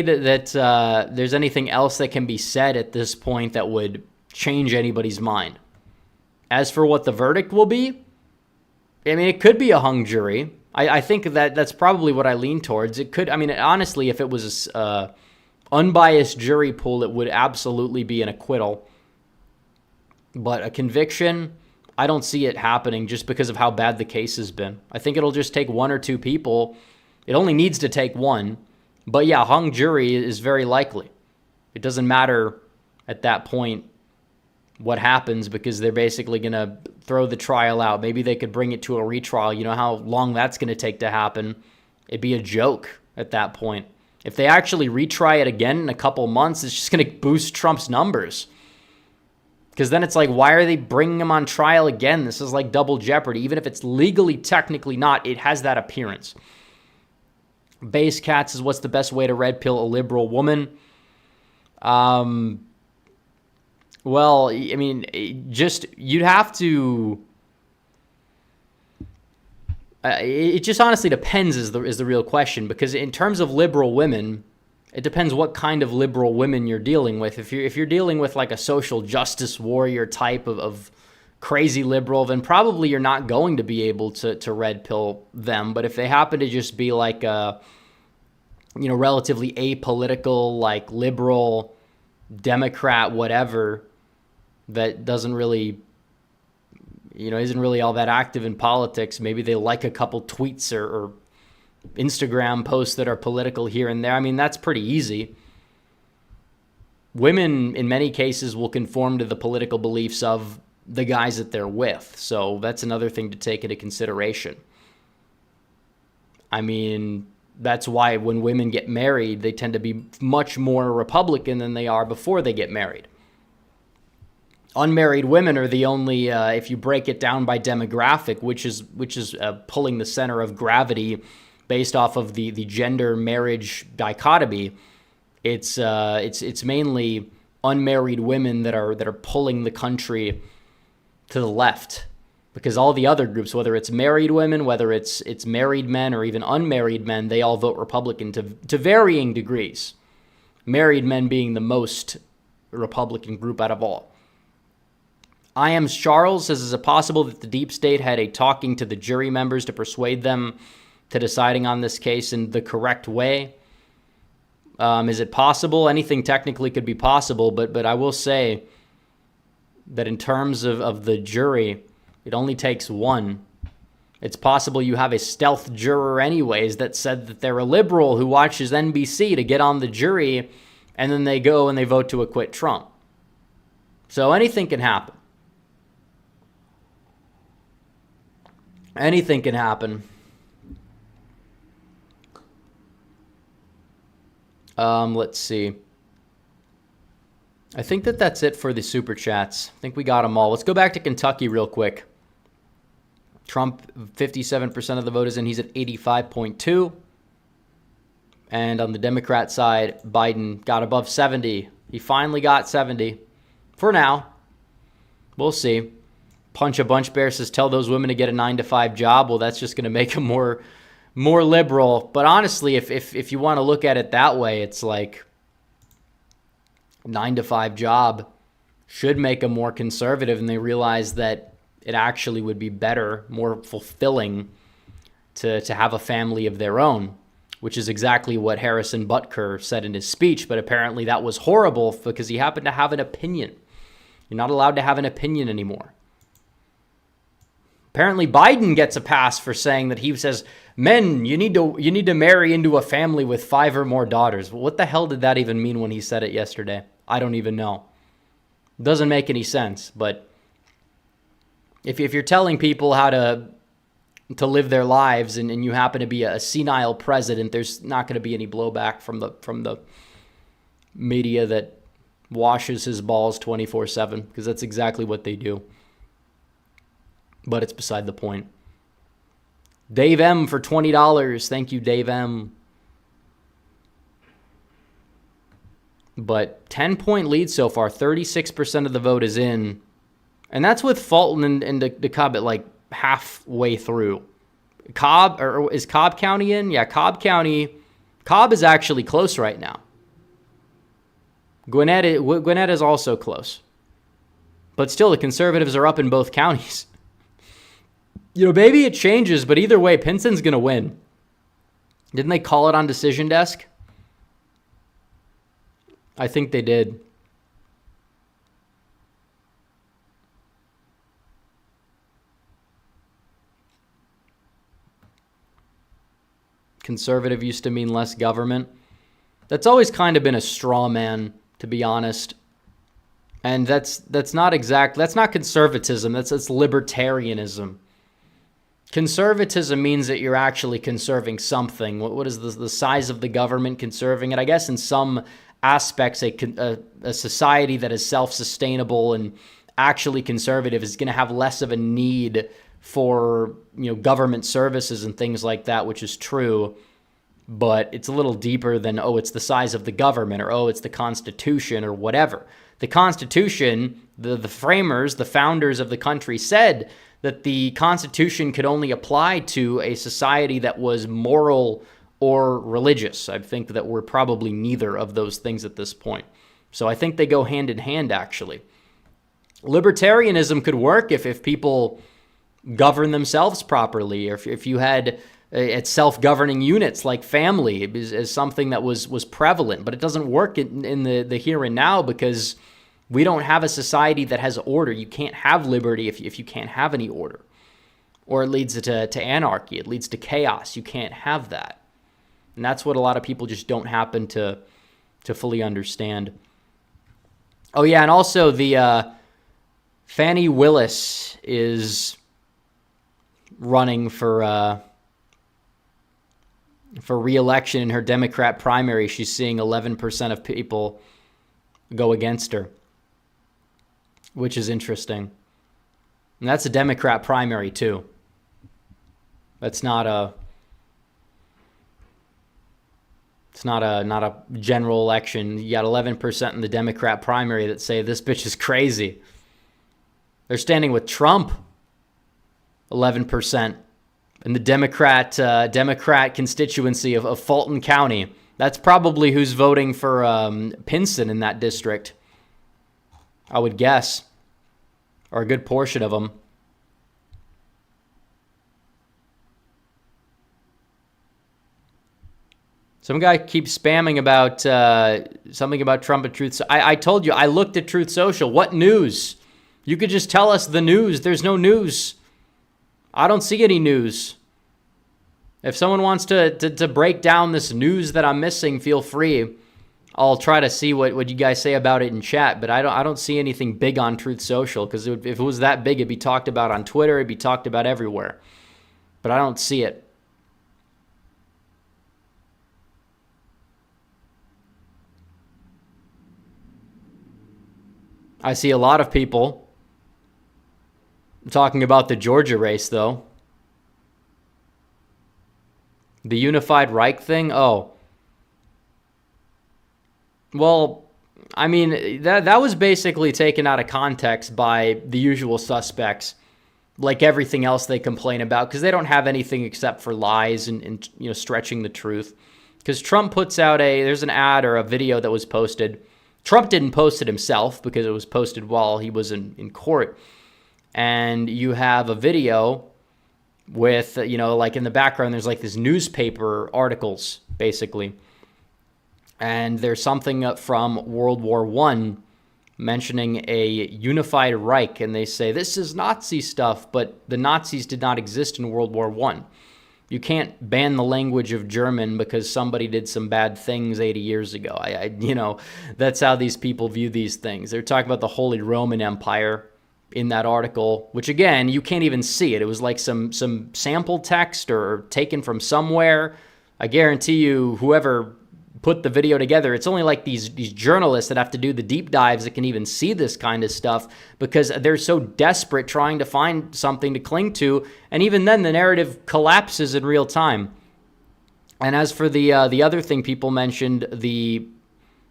that there's anything else that can be said at this point that would change anybody's mind. As for what the verdict will be, I mean, it could be a hung jury. I think that's probably what I lean towards. It could, I mean, honestly, if it was a unbiased jury pool, it would absolutely be an acquittal. But a conviction, I don't see it happening just because of how bad the case has been. I think it'll just take one or two people. It only needs to take one. But yeah, hung jury is very likely. It doesn't matter at that point what happens, because they're basically going to throw the trial out. Maybe they could bring it to a retrial. You know how long that's going to take to happen? It'd be a joke at that point. If they actually retry it again in a couple months, it's just going to boost Trump's numbers. Because then it's like, why are they bringing him on trial again? This is like double jeopardy. Even if it's legally, technically not, it has that appearance. Base Cat says, what's the best way to red pill a liberal woman? Well, I mean, you'd have to... it just honestly depends is the real question, because in terms of liberal women, it depends what kind of liberal women you're dealing with. If you're dealing with like a social justice warrior type of crazy liberal, then probably you're not going to be able to red pill them. But if they happen to just be like a, relatively apolitical, like liberal, Democrat, whatever, that doesn't really, isn't really all that active in politics. Maybe they like a couple tweets or Instagram posts that are political here and there. I mean, that's pretty easy. Women, in many cases, will conform to the political beliefs of the guys that they're with. So that's another thing to take into consideration. I mean, that's why when women get married, they tend to be much more Republican than they are before they get married. Unmarried women are the only, if you break it down by demographic, which is pulling the center of gravity based off of the gender marriage dichotomy, it's mainly unmarried women that are pulling the country to the left, because all the other groups, whether it's married women, whether it's married men, or even unmarried men, they all vote Republican to varying degrees. Married men being the most Republican group out of all. I Am Charles says, is it possible that the deep state had a talking to the jury members to persuade them to deciding on this case in the correct way? Is it possible? Anything technically could be possible, but I will say that in terms of the jury, it only takes one. It's possible you have a stealth juror anyways that said that they're a liberal who watches NBC to get on the jury, and then they go and they vote to acquit Trump. So anything can happen. Anything can happen. Let's see. I think that's it for the super chats. I think we got them all. Let's go back to Kentucky real quick. Trump, 57% of the vote is in. He's at 85.2. And on the Democrat side, Biden got above 70. He finally got 70. For now. We'll see. Punch a Bunch Bear says, tell those women to get a 9-to-5 job. Well, that's just going to make them more liberal. But honestly, if you want to look at it that way, it's like 9-to-5 job should make them more conservative, and they realize that it actually would be better, more fulfilling to have a family of their own, which is exactly what Harrison Butker said in his speech. But apparently that was horrible because he happened to have an opinion. You're not allowed to have an opinion anymore. Apparently Biden gets a pass for saying that he says, men, you need to marry into a family with 5 or more daughters. What the hell did that even mean when he said it yesterday? I don't even know. It doesn't make any sense. But if you're telling people how to live their lives and you happen to be a senile president, there's not going to be any blowback from the media that washes his balls 24/7, because that's exactly what they do. But it's beside the point. Dave M for $20. Thank you, Dave M. But 10-point lead so far. 36% of the vote is in. And that's with Fulton and DeKalb at like halfway through. Cobb, or is Cobb County in? Yeah, Cobb County. Cobb is actually close right now. Gwinnett is also close. But still, the conservatives are up in both counties. You know, maybe it changes, but either way, Pinson's going to win. Didn't they call it on Decision Desk? I think they did. Conservative used to mean less government. That's always kind of been a straw man, to be honest. And that's not conservatism, that's libertarianism. Conservatism means that you're actually conserving something. What is the size of the government conserving it? I guess in some aspects, a society that is self-sustainable and actually conservative is going to have less of a need for government services and things like that, which is true. But it's a little deeper than, it's the size of the government, or it's the Constitution, or whatever. The Constitution, the framers, the founders of the country said that the Constitution could only apply to a society that was moral or religious. I think that we're probably neither of those things at this point. So I think they go hand in hand, actually. Libertarianism could work if people govern themselves properly, or if you had self-governing units like family is something that was prevalent, but it doesn't work in the here and now because we don't have a society that has order. You can't have liberty if you can't have any order, or it leads to anarchy. It leads to chaos. You can't have that. And that's what a lot of people just don't happen to fully understand. Oh yeah, and also the Fannie Willis is running for re-election in her Democrat primary. She's seeing 11% of people go against her, which is interesting. And that's a Democrat primary too. That's not a not a general election. You got 11% in the Democrat primary that say this bitch is crazy. They're standing with Trump. 11% in the Democrat constituency of Fulton County. That's probably who's voting for Pinson in that district, I would guess, or a good portion of them. Some guy keeps spamming about something about Trump and Truth. I told you, I looked at Truth Social. What news? You could just tell us the news. There's no news. I don't see any news. If someone wants to break down this news that I'm missing, feel free. I'll try to see what you guys say about it in chat, but I don't see anything big on Truth Social, because if it was that big, it'd be talked about on Twitter, it'd be talked about everywhere. But I don't see it. I see a lot of people talking about the Georgia race, though. The unified Reich thing? Oh. Well, I mean, that was basically taken out of context by the usual suspects, like everything else they complain about, because they don't have anything except for lies and stretching the truth. Because Trump puts out there's an ad or a video that was posted. Trump didn't post it himself because it was posted while he was in court. And you have a video with, like in the background, there's like this newspaper articles, basically. And there's something from World War I mentioning a unified Reich. And they say, this is Nazi stuff, but the Nazis did not exist in World War I. You can't ban the language of German because somebody did some bad things 80 years ago. That's how these people view these things. They're talking about the Holy Roman Empire in that article, which again, you can't even see it. It was like some sample text or taken from somewhere. I guarantee you, whoever put the video together, it's only like these journalists that have to do the deep dives that can even see this kind of stuff, because they're so desperate trying to find something to cling to, and even then the narrative collapses in real time. And as for the other thing people mentioned, the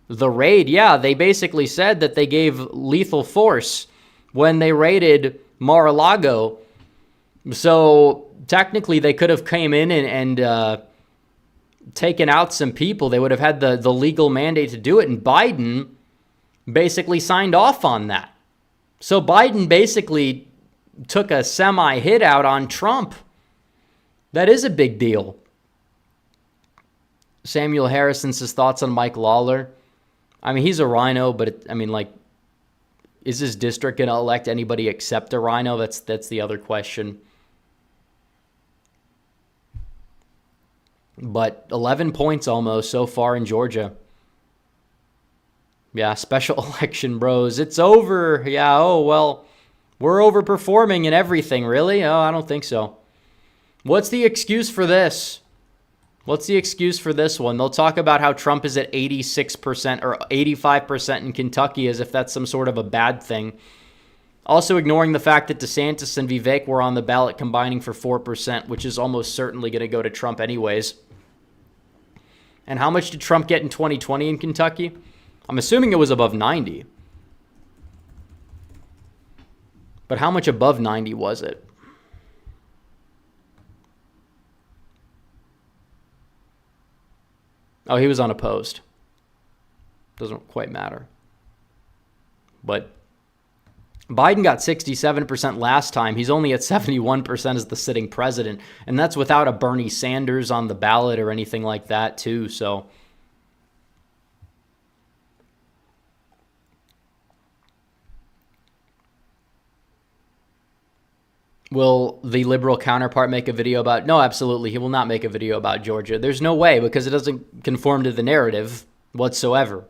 raid, yeah, they basically said that they gave lethal force when they raided Mar-a-Lago. So technically they could have came in and taken out some people. They would have had the legal mandate to do it, and Biden basically signed off on that. So Biden basically took a semi-hit out on Trump. That is a big deal. Samuel Harrison says thoughts on Mike Lawler. I mean, he's a rhino, but is his district going to elect anybody except a rhino? That's the other question. But 11 points almost so far in Georgia. Yeah, special election bros. It's over. Yeah, oh, well, we're overperforming in everything, really? Oh, I don't think so. What's the excuse for this? What's the excuse for this one? They'll talk about how Trump is at 86% or 85% in Kentucky as if that's some sort of a bad thing. Also ignoring the fact that DeSantis and Vivek were on the ballot combining for 4%, which is almost certainly going to go to Trump anyways. And how much did Trump get in 2020 in Kentucky? I'm assuming it was above 90. But how much above 90 was it? Oh, he was unopposed. Doesn't quite matter. But Biden got 67% last time. He's only at 71% as the sitting president. And that's without a Bernie Sanders on the ballot or anything like that, too. So will the liberal counterpart make a video about... No, absolutely. He will not make a video about Georgia. There's no way, because it doesn't conform to the narrative whatsoever.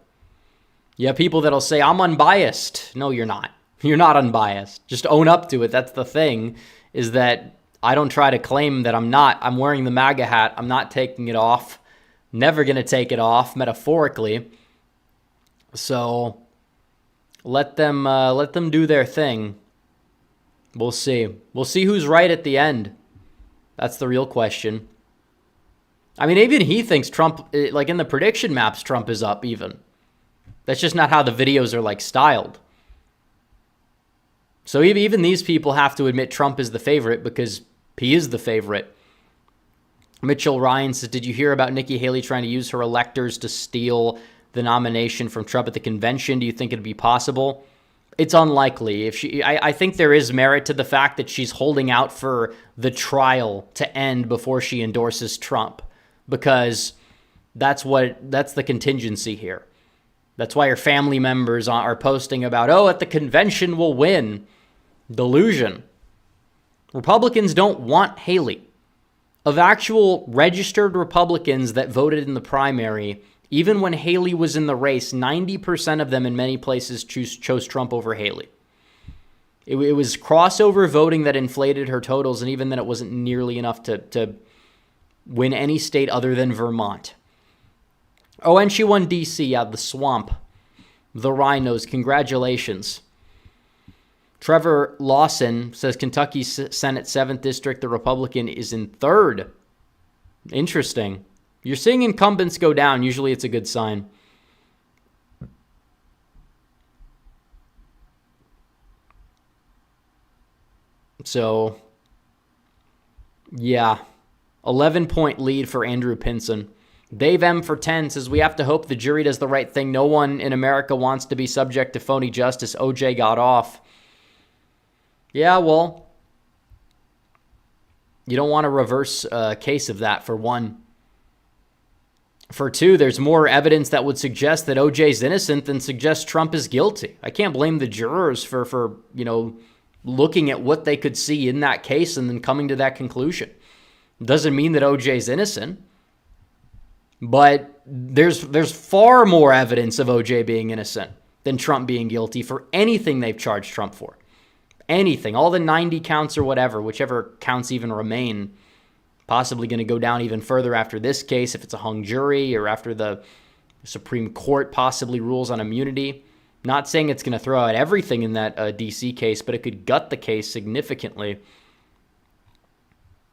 You have people that'll say, I'm unbiased. No, you're not. You're not unbiased. Just own up to it. That's the thing, is that I don't try to claim that I'm not. I'm wearing the MAGA hat. I'm not taking it off. Never going to take it off, metaphorically. So let them do their thing. We'll see. We'll see who's right at the end. That's the real question. I mean, even he thinks Trump, like in the prediction maps, Trump is up even. That's just not how the videos are like styled. So even these people have to admit Trump is the favorite because he is the favorite. Mitchell Ryan says, did you hear about Nikki Haley trying to use her electors to steal the nomination from Trump at the convention? Do you think it'd be possible? It's unlikely. I think there is merit to the fact that she's holding out for the trial to end before she endorses Trump, because that's the contingency here. That's why her family members are posting about, at the convention we'll win. Delusion. Republicans don't want Haley. Of actual registered Republicans that voted in the primary, even when Haley was in the race, 90% of them in many places chose Trump over Haley. It was crossover voting that inflated her totals, and even then it wasn't nearly enough to win any state other than Vermont. Oh, and she won D.C., the swamp. The Rhinos, congratulations. Trevor Lawson says Kentucky Senate 7th District, the Republican is in 3rd. Interesting. You're seeing incumbents go down. Usually it's a good sign. So, yeah. 11-point lead for Andrew Pinson. Dave M. for 10 says, we have to hope the jury does the right thing. No one in America wants to be subject to phony justice. OJ got off. Yeah, well, you don't want a reverse case of that, for one. For two, there's more evidence that would suggest that OJ's innocent than suggests Trump is guilty. I can't blame the jurors for looking at what they could see in that case and then coming to that conclusion. Doesn't mean that OJ's innocent, but there's far more evidence of OJ being innocent than Trump being guilty for anything they've charged Trump for. Anything, all the 90 counts or whatever, whichever counts even remain, possibly going to go down even further after this case if it's a hung jury or after the Supreme Court possibly rules on immunity. Not saying it's going to throw out everything in that D.C. case, but it could gut the case significantly.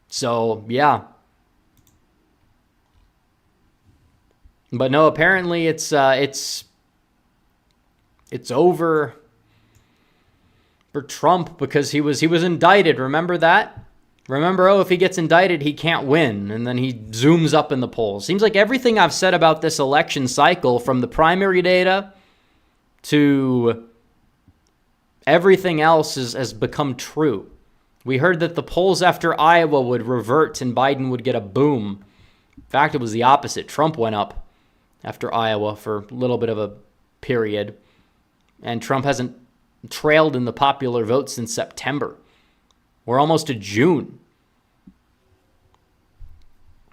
So, yeah. But no, apparently it's over for Trump because he was indicted. Remember that? Remember, if he gets indicted, he can't win. And then he zooms up in the polls. Seems like everything I've said about this election cycle, from the primary data to everything else, has become true. We heard that the polls after Iowa would revert and Biden would get a boom. In fact, it was the opposite. Trump went up after Iowa for a little bit of a period. And Trump hasn't trailed in the popular vote since September. We're almost to June.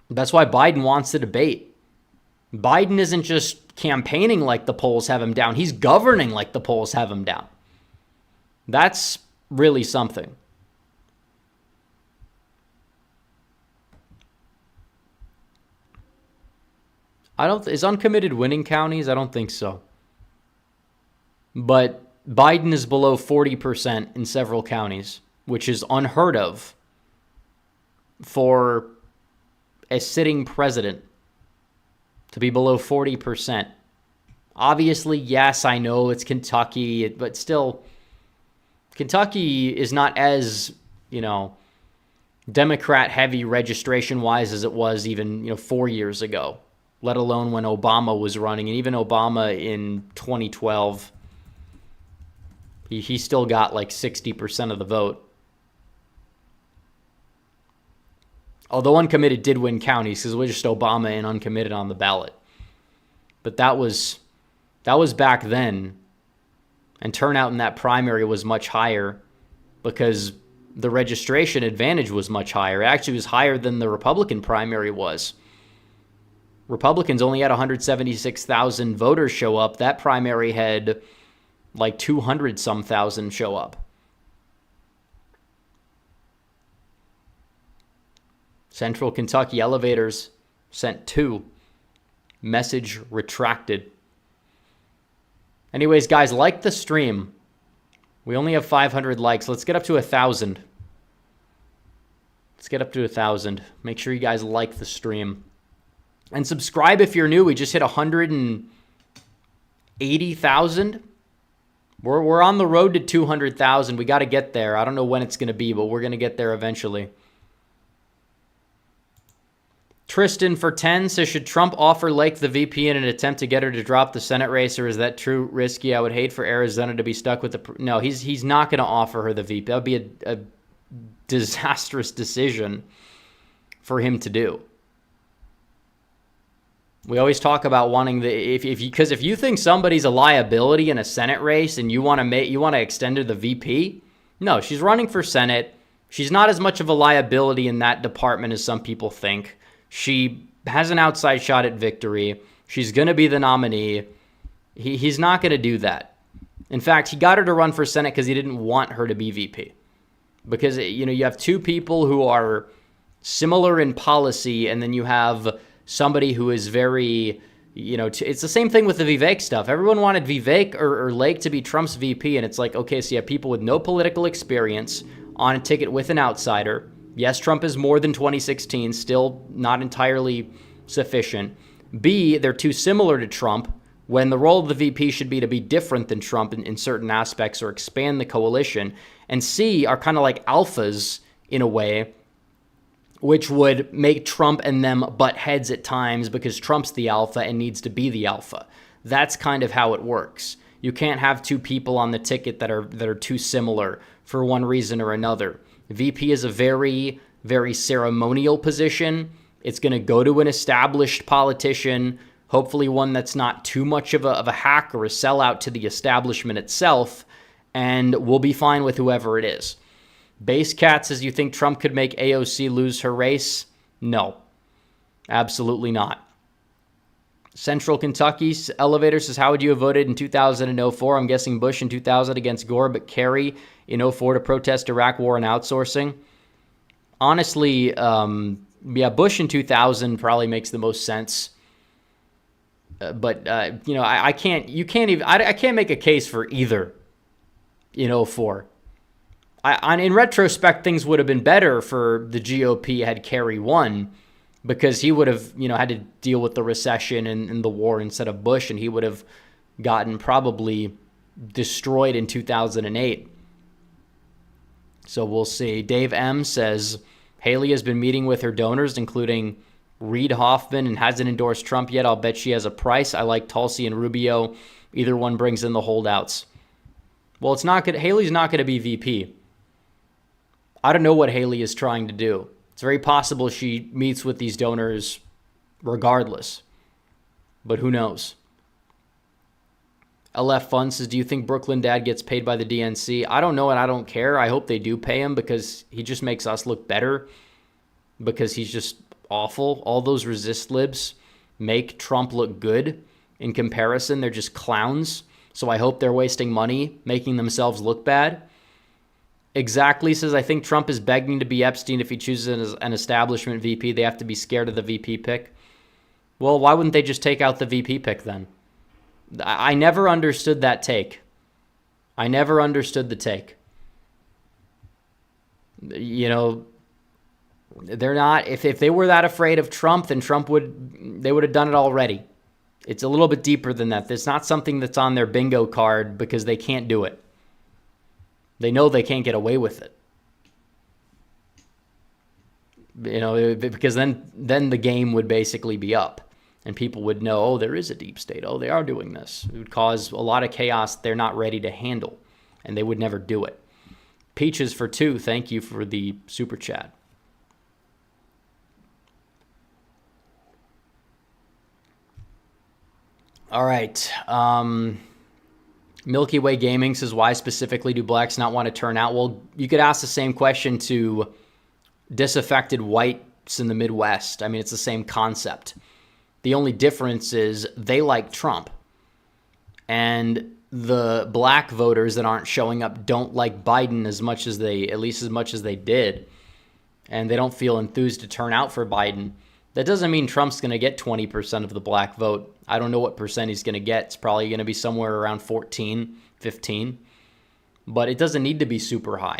That's why Biden wants to debate. Biden isn't just campaigning like the polls have him down. He's governing like the polls have him down. That's really something. Is uncommitted winning counties? I don't think so. But Biden is below 40% in several counties, which is unheard of for a sitting president to be below 40%. Obviously, yes, I know it's Kentucky, but still, Kentucky is not as, Democrat-heavy registration-wise as it was even, 4 years ago, let alone when Obama was running. And even Obama in 2012, he still got like 60% of the vote. Although uncommitted did win counties because it was just Obama and uncommitted on the ballot. But that was back then. And turnout in that primary was much higher because the registration advantage was much higher. It actually was higher than the Republican primary was. Republicans only had 176,000 voters show up. That primary had like 200 some thousand show up. Central Kentucky elevators sent 2. Message retracted. Anyways, guys, like the stream. We only have 500 likes. Let's get up to 1,000. Let's get up to 1,000. Make sure you guys like the stream. And subscribe if you're new. We just hit 180,000. We're on the road to 200,000. We got to get there. I don't know when it's going to be, but we're going to get there eventually. Tristan for 10 says, should Trump offer Lake the VP in an attempt to get her to drop the Senate race, or is that too risky? I would hate for Arizona to be stuck with the... No, he's not going to offer her the VP. That would be a disastrous decision for him to do. We always talk about wanting the... Because if you think somebody's a liability in a Senate race and you want to extend her the VP, no, she's running for Senate. She's not as much of a liability in that department as some people think. She has an outside shot at victory. She's going to be the nominee. He's not going to do that. In fact, he got her to run for Senate because he didn't want her to be VP. Because, you have 2 people who are similar in policy, and then you have somebody who is very, it's the same thing with the Vivek stuff. Everyone wanted Vivek or Lake to be Trump's VP, and it's like, okay, so you have people with no political experience on a ticket with an outsider. Yes, Trump is more than 2016, still not entirely sufficient. B, they're too similar to Trump when the role of the VP should be to be different than Trump in certain aspects or expand the coalition. And C, are kind of like alphas in a way, which would make Trump and them butt heads at times because Trump's the alpha and needs to be the alpha. That's kind of how it works. You can't have 2 people on the ticket that are too similar for one reason or another. VP is a very, very ceremonial position. It's going to go to an established politician, hopefully one that's not too much of a hack or a sellout to the establishment itself, and we'll be fine with whoever it is. Base Cat says, you think Trump could make AOC lose her race? No, absolutely not. Central Kentucky's elevator says, how would you have voted in 2004? I'm guessing Bush in 2000 against Gore, but Kerry in 2004 to protest Iraq war and outsourcing. Honestly, Bush in 2000 probably makes the most sense. But I can't make a case for either in 2004. In retrospect, things would have been better for the GOP had Kerry won, because he would have, had to deal with the recession and the war instead of Bush, and he would have gotten probably destroyed in 2008. So we'll see. Dave M. says, Haley has been meeting with her donors, including Reid Hoffman, and hasn't endorsed Trump yet. I'll bet she has a price. I like Tulsi and Rubio. Either one brings in the holdouts. Well, Haley's not going to be VP. I don't know what Haley is trying to do. It's very possible she meets with these donors regardless, but who knows? LF Fun says, do you think Brooklyn Dad gets paid by the DNC? I don't know, and I don't care. I hope they do pay him because he just makes us look better, because he's just awful. All those resist libs make Trump look good in comparison. They're just clowns. So I hope they're wasting money making themselves look bad. Exactly says, I think Trump is begging to be Epstein if he chooses an establishment VP. They have to be scared of the VP pick. Well, why wouldn't they just take out the VP pick then? I never understood that take. I never understood the take. They're not, if they were that afraid of Trump, then they would have done it already. It's a little bit deeper than that. It's not something that's on their bingo card because they can't do it. They know they can't get away with it. Because then the game would basically be up. And people would know, oh, there is a deep state. Oh, they are doing this. It would cause a lot of chaos they're not ready to handle. And they would never do it. Peaches for 2, thank you for the super chat. All right. Milky Way Gaming says, why specifically do blacks not want to turn out? Well, you could ask the same question to disaffected whites in the Midwest. I mean, it's the same concept. The only difference is they like Trump. And the black voters that aren't showing up don't like Biden at least as much as they did. And they don't feel enthused to turn out for Biden. That doesn't mean Trump's going to get 20% of the black vote. I don't know what percent he's going to get. It's probably going to be somewhere around 14, 15. But it doesn't need to be super high.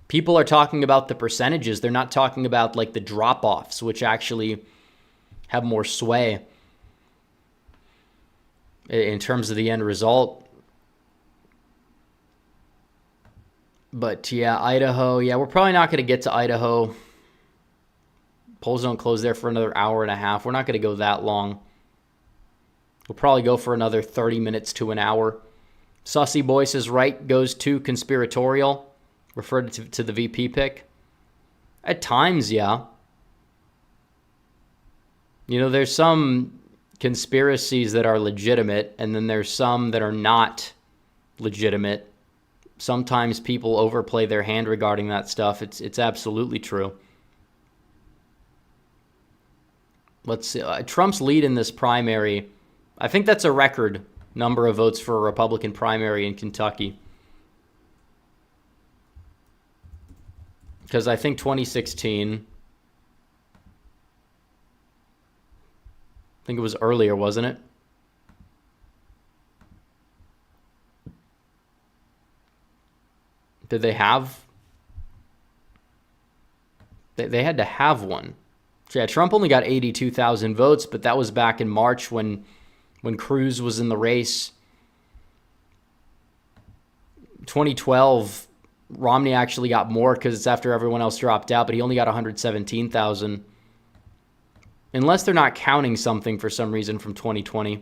People are talking about the percentages. They're not talking about like the drop-offs, which actually have more sway in terms of the end result. But yeah, Idaho. Yeah, we're probably not going to get to Idaho. Polls don't close there for another hour and a half. We're not going to go that long. We'll probably go for another 30 minutes to an hour. Sussy Boy says right goes to conspiratorial. Referred to the VP pick. At times, yeah. You know, there's some conspiracies that are legitimate, and then there's some that are not legitimate. Sometimes people overplay their hand regarding that stuff. It's absolutely true. Let's see. Trump's lead in this primary, I think that's a record number of votes for a Republican primary in Kentucky. Because I think 2016, I think it was earlier, wasn't it? Did they have? They had to have one. So yeah, Trump only got 82,000 votes, but that was back in March when Cruz was in the race. 2012, Romney actually got more because it's after everyone else dropped out, but he only got 117,000. Unless they're not counting something for some reason from 2020.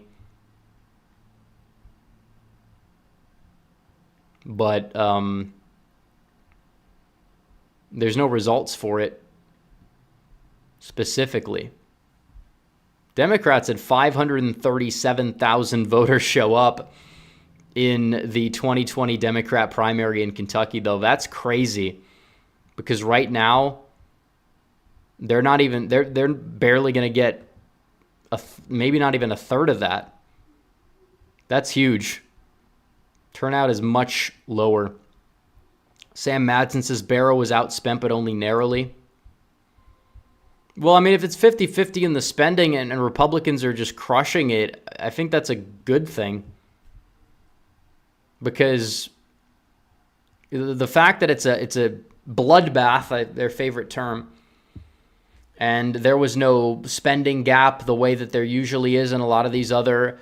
But there's no results for it specifically. Democrats had 537,000 voters show up in the 2020 Democrat primary in Kentucky, though. That's crazy because right now they're barely going to get maybe not even a third of that. That's huge. Turnout is much lower. Sam Madsen says Barrow was outspent, but only narrowly. Well, I mean, if it's 50-50 in the spending and Republicans are just crushing it, I think that's a good thing. Because the fact that it's a bloodbath, their favorite term, and there was no spending gap the way that there usually is in a lot of these other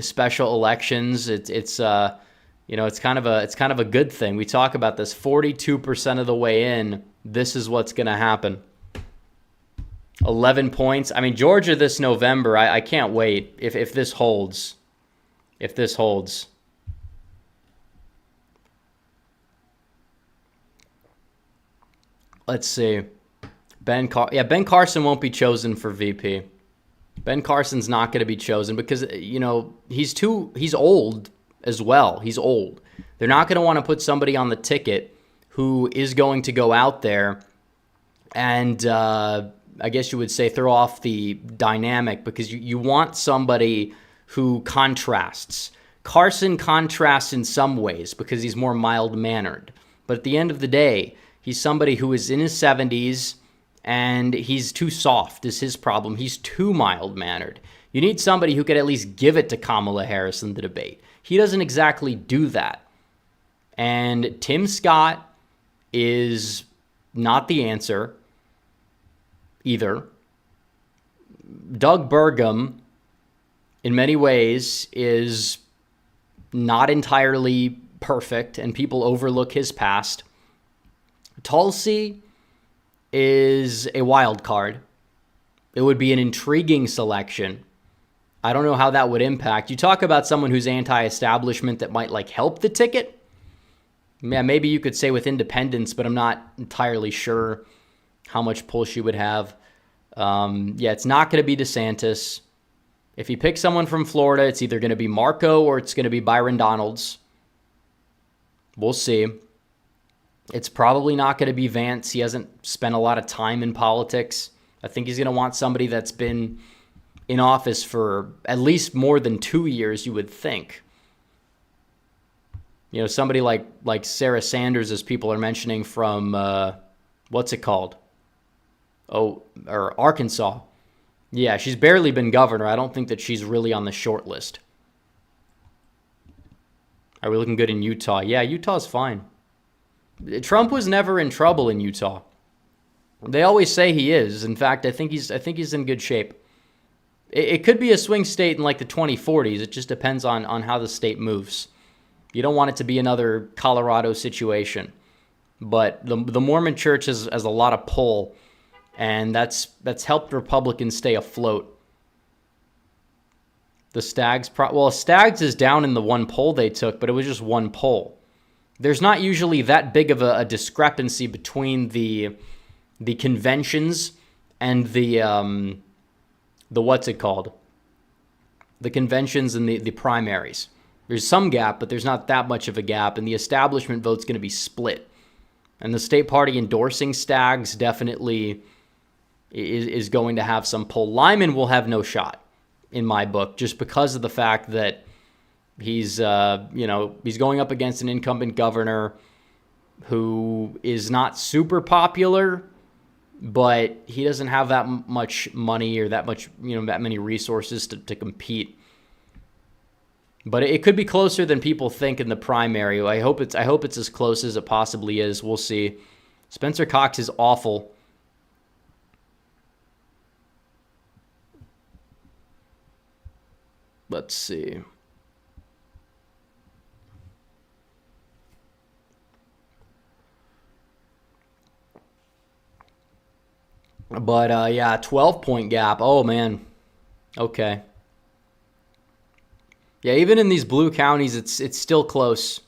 special elections. It's kind of a good thing. We talk about this 42% of the way in. This is what's going to happen. 11 points. I mean, Georgia this November. I can't wait if this holds. If this holds. Let's see. Ben Carson won't be chosen for VP. Ben Carson's not going to be chosen because, he's old as well. He's old. They're not going to want to put somebody on the ticket who is going to go out there and, I guess you would say, throw off the dynamic because you want somebody who contrasts. Carson contrasts in some ways because he's more mild-mannered. But at the end of the day, he's somebody who is in his 70s, and he's too soft is his problem. He's too mild-mannered. You need somebody who could at least give it to Kamala Harris in the debate. He doesn't exactly do that. And Tim Scott is not the answer either. Doug Burgum, in many ways, is not entirely perfect, and people overlook his past. Tulsi is a wild card. It would be an intriguing selection. I don't know how that would impact. You talk about someone who's anti-establishment that might help the ticket. Yeah, maybe you could say with independents, but I'm not entirely sure how much pull she would have. It's not going to be DeSantis. If you pick someone from Florida, it's either going to be Marco or it's going to be Byron Donalds. We'll see. It's probably not going to be Vance. He hasn't spent a lot of time in politics. I think he's going to want somebody that's been in office for at least more than 2 years, you would think. Somebody like Sarah Sanders, as people are mentioning, from what's it called? Or Arkansas. Yeah, she's barely been governor. I don't think that she's really on the short list. Are we looking good in Utah? Yeah, Utah's fine. Trump was never in trouble in Utah. They always say he is. In fact, I think he's in good shape. It could be a swing state in like the 2040s. It just depends on how the state moves. You don't want it to be another Colorado situation. But the Mormon Church has a lot of pull, and that's helped Republicans stay afloat. The Stags, Stags is down in the one poll they took, but it was just one poll. There's not usually that big of a discrepancy between the conventions and the what's it called? The conventions and the primaries. There's some gap, but there's not that much of a gap, and the establishment vote's going to be split. And the state party endorsing Stags definitely is going to have some pull. Lyman will have no shot, in my book, just because of the fact that he's going up against an incumbent governor who is not super popular, but he doesn't have that much money or that many resources to compete. But it could be closer than people think in the primary. I hope it's as close as it possibly is. We'll see. Spencer Cox is awful. Let's see. But 12-point gap. Oh man. Okay. Yeah, even in these blue counties, it's still close.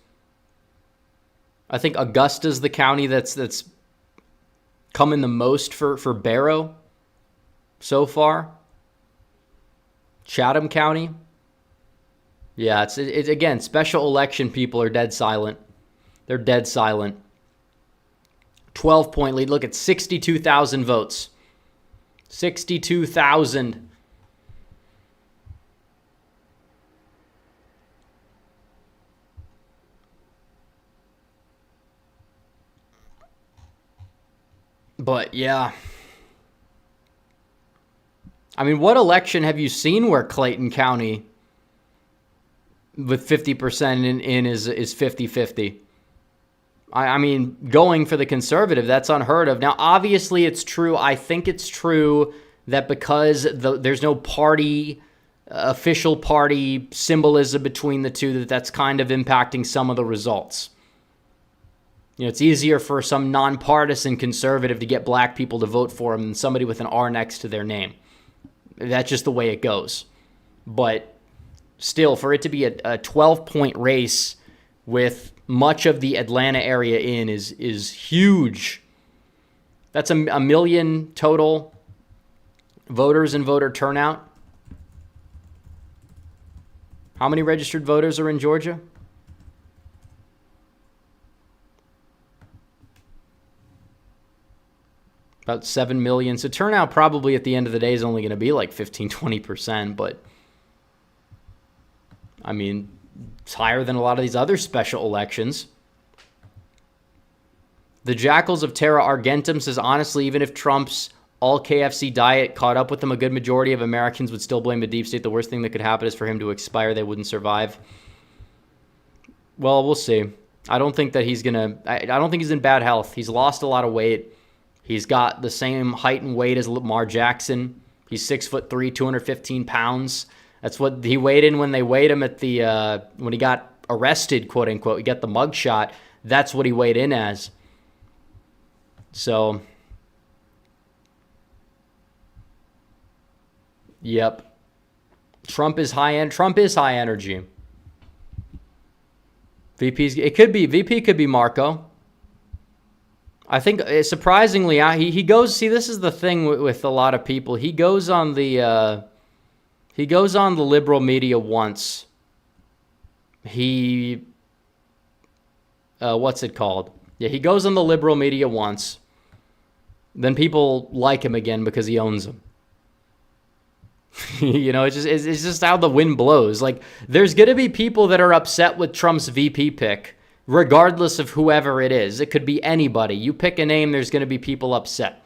I think Augusta's the county that's coming the most for Barrow so far. Chatham County. Yeah, it's again, special election people are dead silent. They're dead silent. 12-point lead. Look at 62,000 votes. 62,000. But yeah. I mean, what election have you seen where Clayton County with 50% in is 50-50? I mean, going for the conservative, that's unheard of. Now, obviously, it's true. I think it's true that because there's no official party symbolism between the two, that's kind of impacting some of the results. It's easier for some nonpartisan conservative to get black people to vote for him than somebody with an R next to their name. That's just the way it goes. But still, for it to be a 12-point race with much of the Atlanta area in is huge. That's a million total voters and voter turnout. How many registered voters are in Georgia? About 7 million. So turnout probably at the end of the day is only going to be like 15-20%, but I mean, it's higher than a lot of these other special elections. The Jackals of Terra Argentum says, honestly, even if Trump's all KFC diet caught up with him, a good majority of Americans would still blame the deep state. The worst thing that could happen is for him to expire. They wouldn't survive. Well, we'll see. I don't think that he's I don't think he's in bad health. He's lost a lot of weight. He's got the same height and weight as Lamar Jackson. He's 6'3", 215 pounds. That's what he weighed in when they weighed him at the when he got arrested, quote unquote. He got the mug shot. That's what he weighed in as. So, yep. Trump is high energy. VP could be Marco. I think surprisingly, he goes. See, this is the thing with a lot of people. He goes on the liberal media once. What's it called? Yeah, he goes on the liberal media once. Then people like him again because he owns them. It's just how the wind blows. Like, there's going to be people that are upset with Trump's VP pick, regardless of whoever it is. It could be anybody. You pick a name, there's going to be people upset.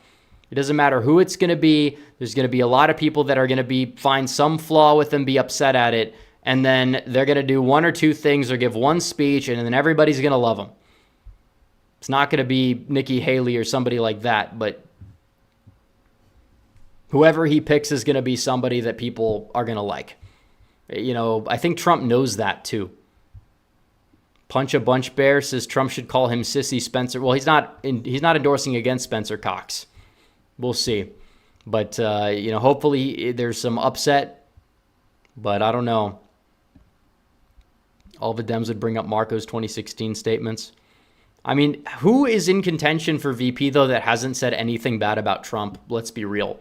It doesn't matter who it's going to be. There's going to be a lot of people that are going to find some flaw with them, be upset at it, and then they're going to do one or two things or give one speech, and then everybody's going to love them. It's not going to be Nikki Haley or somebody like that, but whoever he picks is going to be somebody that people are going to like. I think Trump knows that too. Punch a Bunch Bear says Trump should call him Sissy Spencer. Well, he's not endorsing against Spencer Cox. We'll see. But, hopefully there's some upset, but I don't know. All the Dems would bring up Marco's 2016 statements. I mean, who is in contention for VP, though, that hasn't said anything bad about Trump? Let's be real.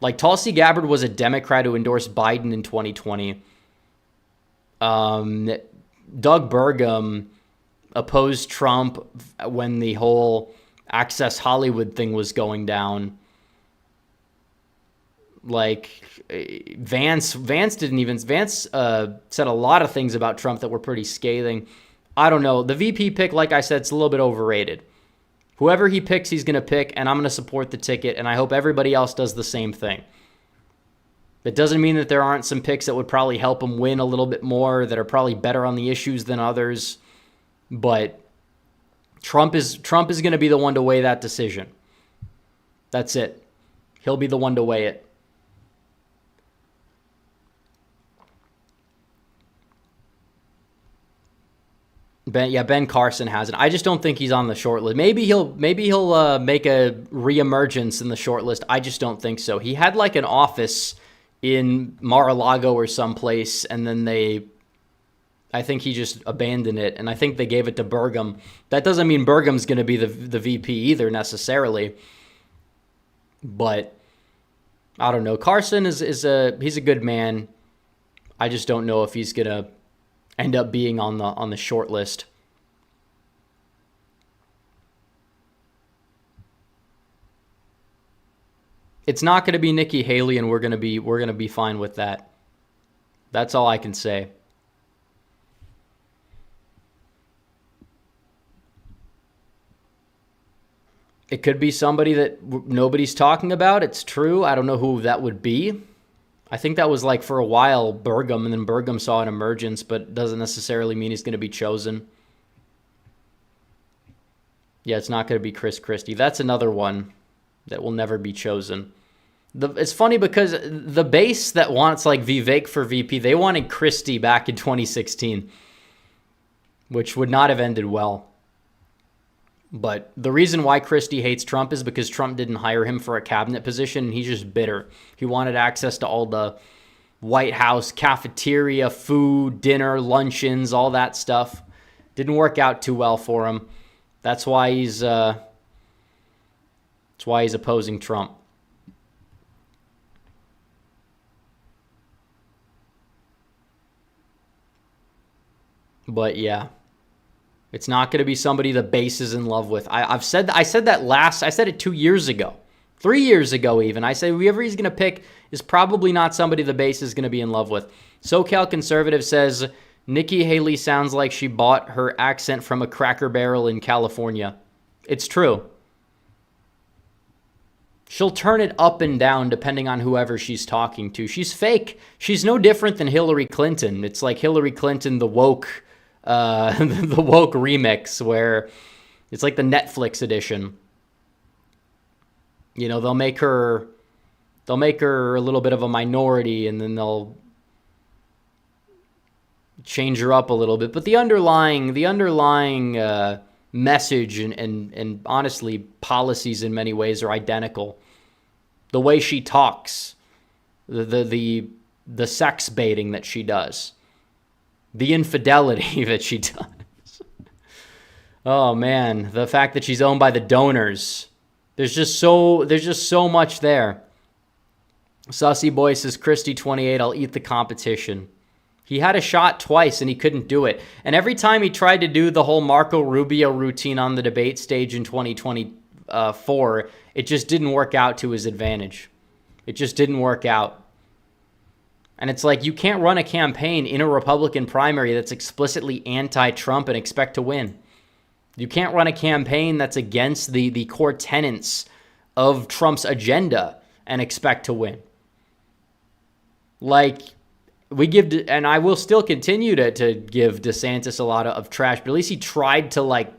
Like, Tulsi Gabbard was a Democrat who endorsed Biden in 2020. Doug Burgum opposed Trump when the whole Access Hollywood thing was going down. Like, Vance said a lot of things about Trump that were pretty scathing. I don't know. The VP pick, like I said, it's a little bit overrated. Whoever he picks, he's going to pick, and I'm going to support the ticket, and I hope everybody else does the same thing. That doesn't mean that there aren't some picks that would probably help him win a little bit more, that are probably better on the issues than others, but Trump is going to be the one to weigh that decision. That's it. He'll be the one to weigh it. Ben Carson hasn't. I just don't think he's on the short list. Maybe he'll make a reemergence in the short list. I just don't think so. He had like an office in Mar-a-Lago or someplace, and then I think he just abandoned it, and I think they gave it to Burgum. That doesn't mean Burgum's going to be the VP either necessarily, but I don't know. Carson he's a good man. I just don't know if he's going to end up being on the short list. It's not going to be Nikki Haley, and we're going to be fine with that. That's all I can say. It could be somebody that nobody's talking about. It's true. I don't know who that would be. I think that was like for a while Burgum, and then Burgum saw an emergence, but doesn't necessarily mean he's going to be chosen. Yeah, it's not going to be Chris Christie. That's another one that will never be chosen. It's funny because the base that wants like Vivek for VP, they wanted Christie back in 2016, which would not have ended well. But the reason why Christie hates Trump is because Trump didn't hire him for a cabinet position, and he's just bitter. He wanted access to all the White House cafeteria, food, dinner, luncheons, all that stuff. Didn't work out too well for him. That's why he's opposing Trump. But yeah. It's not going to be somebody the base is in love with. I said it 2 years ago, 3 years ago even. I said whoever he's going to pick is probably not somebody the base is going to be in love with. SoCal Conservative says Nikki Haley sounds like she bought her accent from a Cracker Barrel in California. It's true. She'll turn it up and down depending on whoever she's talking to. She's fake. She's no different than Hillary Clinton. It's like Hillary Clinton, the woke remix, where it's like the Netflix edition. You know, they'll make her a little bit of a minority, and then they'll change her up a little bit. But the underlying message and honestly policies in many ways are identical. The way she talks, the sex baiting that she does, the infidelity that she does. Oh man, the fact that she's owned by the donors. There's just so much there. Sussy Boy says, Christie 28, I'll eat the competition. He had a shot twice and he couldn't do it. And every time he tried to do the whole Marco Rubio routine on the debate stage in 2024, it just didn't work out to his advantage. It just didn't work out. And it's like, you can't run a campaign in a Republican primary that's explicitly anti-Trump and expect to win. You can't run a campaign that's against the core tenets of Trump's agenda and expect to win. Like, we give, and I will still continue to give DeSantis a lot of trash, but at least he tried to like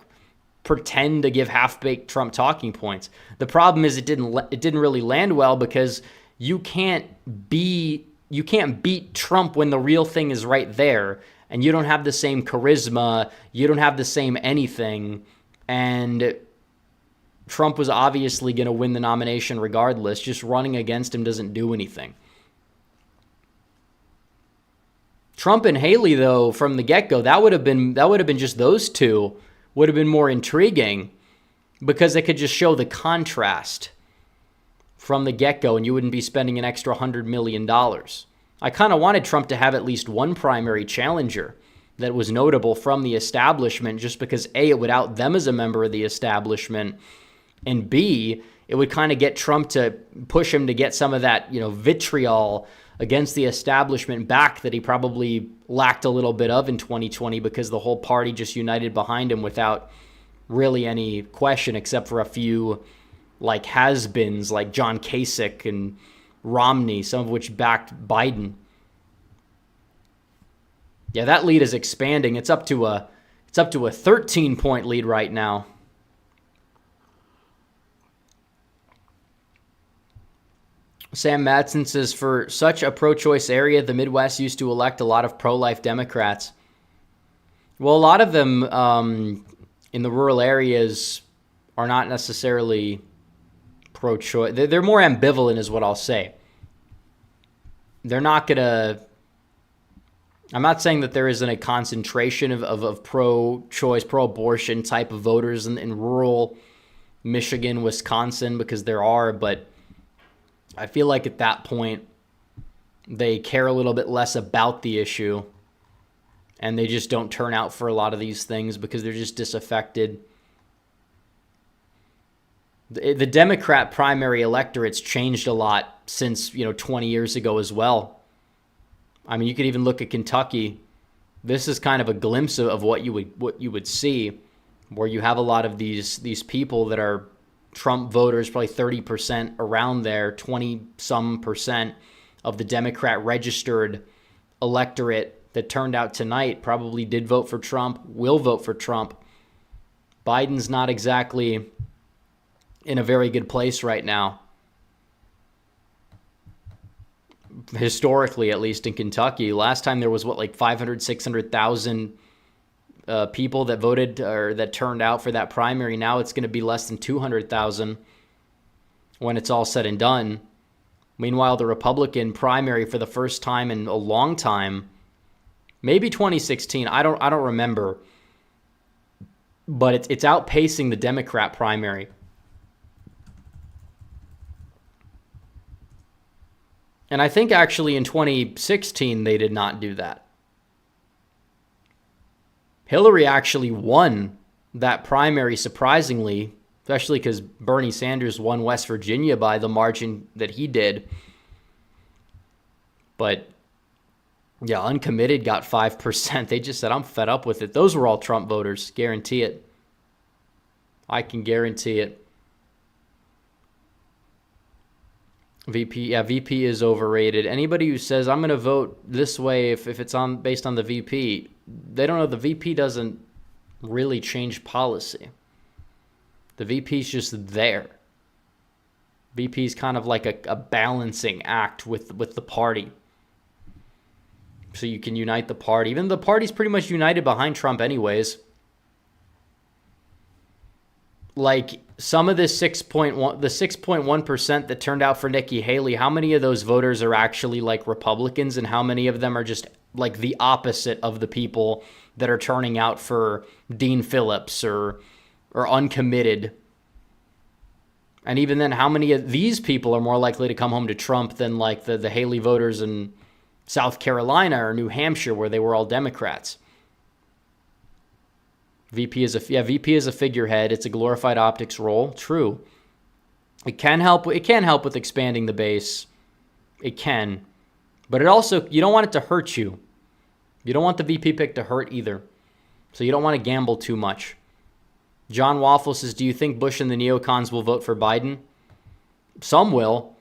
pretend to give half-baked Trump talking points. The problem is it didn't really land well, because you can't beat Trump when the real thing is right there, and you don't have the same charisma, you don't have the same anything, and Trump was obviously going to win the nomination regardless. Just running against him doesn't do anything. Trump and Haley, though, from the get-go, that would have been just those two, would have been more intriguing, because they could just show the contrast from the get-go, and you wouldn't be spending an extra $100 million. I kind of wanted Trump to have at least one primary challenger that was notable from the establishment, just because A, it would out them as a member of the establishment, and B, it would kind of get Trump to push him to get some of that, vitriol against the establishment back that he probably lacked a little bit of in 2020, because the whole party just united behind him without really any question, except for a few like has-beens like John Kasich and Romney, some of which backed Biden. Yeah, that lead is expanding. It's up to a 13-point lead right now. Sam Madsen says, for such a pro-choice area, the Midwest used to elect a lot of pro-life Democrats. Well, a lot of them in the rural areas are not necessarily pro-choice. They're more ambivalent is what I'll say. They're not going to... I'm not saying that there isn't a concentration of pro-choice, pro-abortion type of voters in rural Michigan, Wisconsin, because there are, but I feel like at that point, they care a little bit less about the issue, and they just don't turn out for a lot of these things because they're just disaffected. The Democrat primary electorate's changed a lot since 20 years ago as well. I mean, you could even look at Kentucky. This is kind of a glimpse of what you would see, where you have a lot of these people that are Trump voters, probably 30% around there, 20-some% of the Democrat registered electorate that turned out tonight probably did vote for Trump, will vote for Trump. Biden's not exactly in a very good place right now. Historically, at least in Kentucky. Last time there was, 500,000, 600,000 people that voted or that turned out for that primary. Now it's going to be less than 200,000 when it's all said and done. Meanwhile, the Republican primary, for the first time in a long time, maybe 2016, I don't remember, but it's outpacing the Democrat primary. And I think actually in 2016 they did not do that. Hillary actually won that primary, surprisingly, especially because Bernie Sanders won West Virginia by the margin that he did. But yeah, uncommitted got 5%. They just said, I'm fed up with it. Those were all Trump voters. Guarantee it. I can guarantee it. VP is overrated. Anybody who says, I'm going to vote this way if it's based on the VP, they don't know the VP doesn't really change policy. The VP's just there. VP's kind of like a balancing act with the party. So you can unite the party. Even the party's pretty much united behind Trump anyways. Like some of this 6.1% that turned out for Nikki Haley, how many of those voters are actually like Republicans, and how many of them are just like the opposite of the people that are turning out for Dean Phillips or uncommitted? And even then, how many of these people are more likely to come home to Trump than like the Haley voters in South Carolina or New Hampshire, where they were all Democrats? VP is a figurehead. It's a glorified optics role. True. It can help with expanding the base. It can. But it also, you don't want it to hurt you. You don't want the VP pick to hurt either. So you don't want to gamble too much. John Waffle says, do you think Bush and the neocons will vote for Biden? Some will.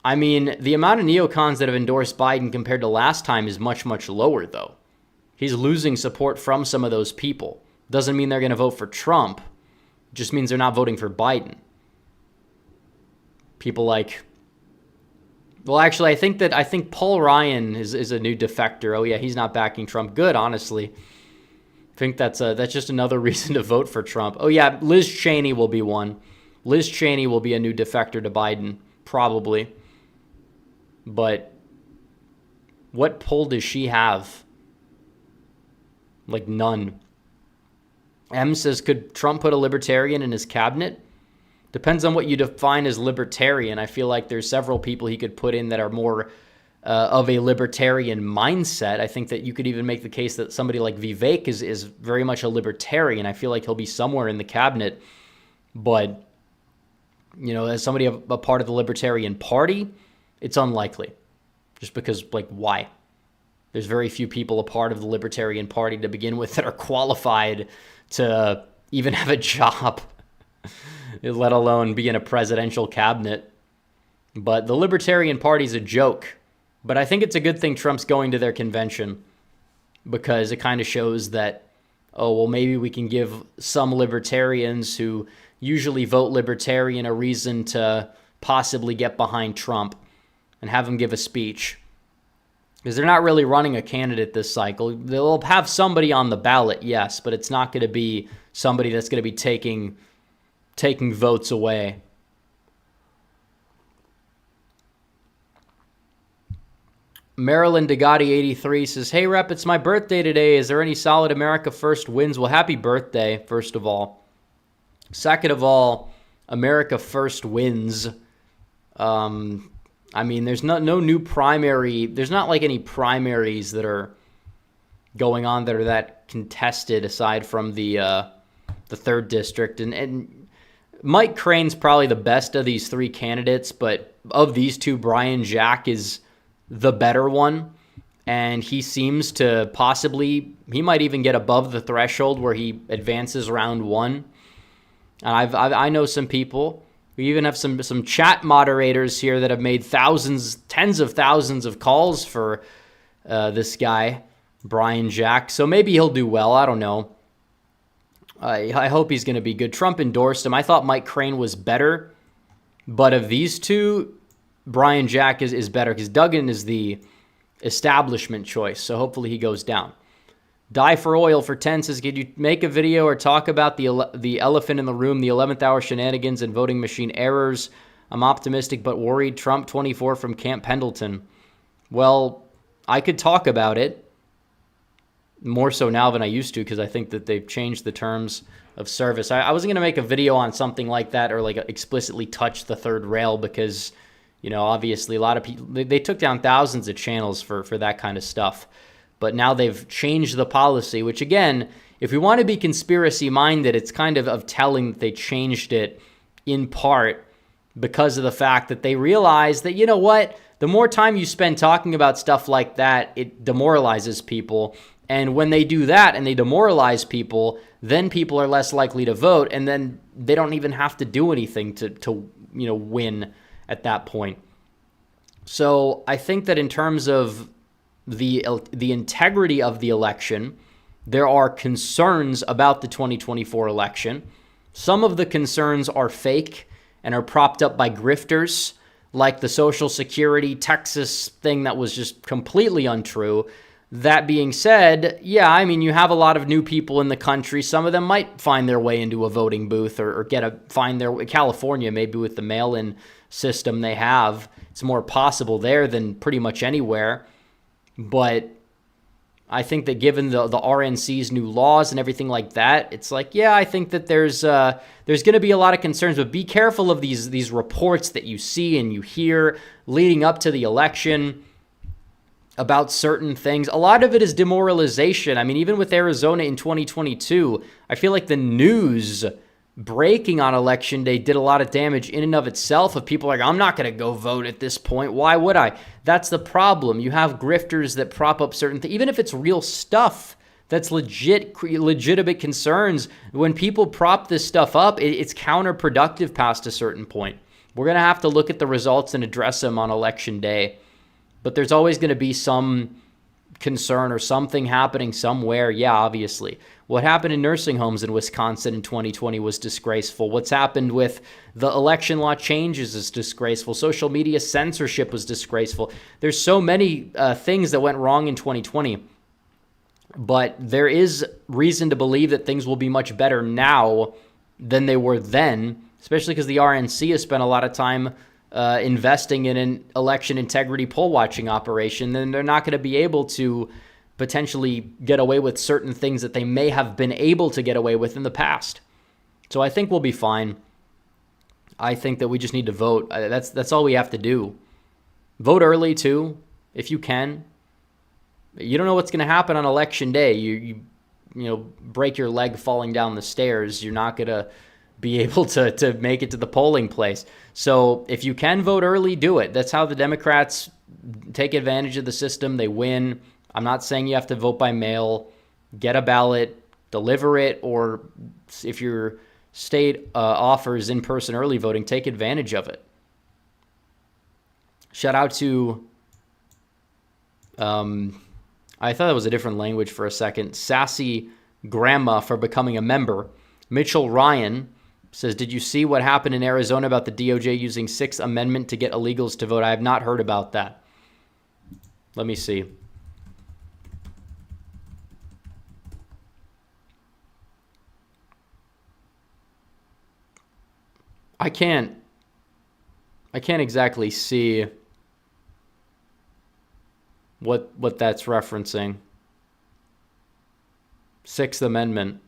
I mean, the amount of neocons that have endorsed Biden compared to last time is much, much lower, though. He's losing support from some of those people. Doesn't mean they're going to vote for Trump. It just means they're not voting for Biden. People like... Well, actually, I think Paul Ryan is a new defector. Oh, yeah, he's not backing Trump. Good, honestly. I think that's just another reason to vote for Trump. Oh, yeah, Liz Cheney will be one. Liz Cheney will be a new defector to Biden, probably. But what pull does she have? Like, none. M says, could Trump put a libertarian in his cabinet? Depends on what you define as libertarian. I feel like there's several people he could put in that are more of a libertarian mindset. I think that you could even make the case that somebody like Vivek is very much a libertarian. I feel like he'll be somewhere in the cabinet. But, you know, as somebody a part of the Libertarian Party, it's unlikely. Just because, like, why? There's very few people a part of the Libertarian Party to begin with that are qualified to even have a job, let alone be in a presidential cabinet. But the Libertarian Party is a joke. But I think it's a good thing Trump's going to their convention, because it kind of shows that, oh, well, maybe we can give some libertarians who usually vote libertarian a reason to possibly get behind Trump and have him give a speech. Because they're not really running a candidate this cycle. They'll have somebody on the ballot, yes, but it's not going to be somebody that's going to be taking votes away. Marilyn Degatti 83 says, hey, Rep, it's my birthday today. Is there any solid America First wins? Well, happy birthday, first of all. Second of all, America First wins. I mean, there's no new primary. There's not like any primaries that are going on that are that contested aside from the 3rd district. And Mike Crane's probably the best of these three candidates, but of these two, Brian Jack is the better one. And he seems to he might even get above the threshold where he advances round 1. And I know some people. We even have some chat moderators here that have made tens of thousands of calls for this guy, Brian Jack. So maybe he'll do well. I don't know. I hope he's going to be good. Trump endorsed him. I thought Mike Crane was better. But of these two, Brian Jack is better because Duggan is the establishment choice. So hopefully he goes down. Die for Oil for 10 says, could you make a video or talk about the elephant in the room, the 11th hour shenanigans and voting machine errors? I'm optimistic but worried. Trump 24 from Camp Pendleton. Well, I could talk about it more so now than I used to because I think that they've changed the terms of service. I wasn't going to make a video on something like that or like explicitly touch the third rail because, you know, obviously a lot of people, they took down thousands of channels for that kind of stuff. But now they've changed the policy, which again, if we want to be conspiracy-minded, it's kind of telling that they changed it in part because of the fact that they realized that, you know what, the more time you spend talking about stuff like that, it demoralizes people. And when they do that and they demoralize people, then people are less likely to vote, and then they don't even have to do anything to win at that point. So I think that in terms of the integrity of the election, there are concerns about the 2024 election. Some of the concerns are fake and are propped up by grifters, like the Social Security Texas thing that was just completely untrue. That being said, yeah, I mean, you have a lot of new people in the country. Some of them might find their way into a voting booth or find their way. California, maybe with the mail-in system they have, it's more possible there than pretty much anywhere. But I think that given the RNC's new laws and everything like that, it's like, yeah, I think that there's going to be a lot of concerns. But be careful of these reports that you see and you hear leading up to the election about certain things. A lot of it is demoralization. I mean, even with Arizona in 2022, I feel like the news breaking on election day did a lot of damage in and of itself. If people are like, I'm not going to go vote at this point, why would I? That's the problem. You have grifters that prop up certain things, even if it's real stuff that's legitimate concerns. When people prop this stuff up, it's counterproductive past a certain point. We're going to have to look at the results and address them on election day. But there's always going to be some concern or something happening somewhere. Yeah, obviously. What happened in nursing homes in Wisconsin in 2020 was disgraceful. What's happened with the election law changes is disgraceful. Social media censorship was disgraceful. There's so many things that went wrong in 2020. But there is reason to believe that things will be much better now than they were then, especially because the RNC has spent a lot of time investing in an election integrity poll watching operation. Then they're not going to be able to potentially get away with certain things that they may have been able to get away with in the past. So I think we'll be fine. I think that we just need to vote. That's all we have to do. Vote early too, if you can. You don't know what's going to happen on election day. You break your leg falling down the stairs. You're not going to be able to make it to the polling place. So if you can vote early, do it. That's how the Democrats take advantage of the system. They win. I'm not saying you have to vote by mail. Get a ballot, deliver it, or if your state offers in-person early voting, take advantage of it. Shout out to, I thought that was a different language for a second, Sassy Grandma for becoming a member. Mitchell Ryan says, did you see what happened in Arizona about the DOJ using Sixth Amendment to get illegals to vote? I have not heard about that. Let me see. I can't exactly see what that's referencing. Sixth Amendment.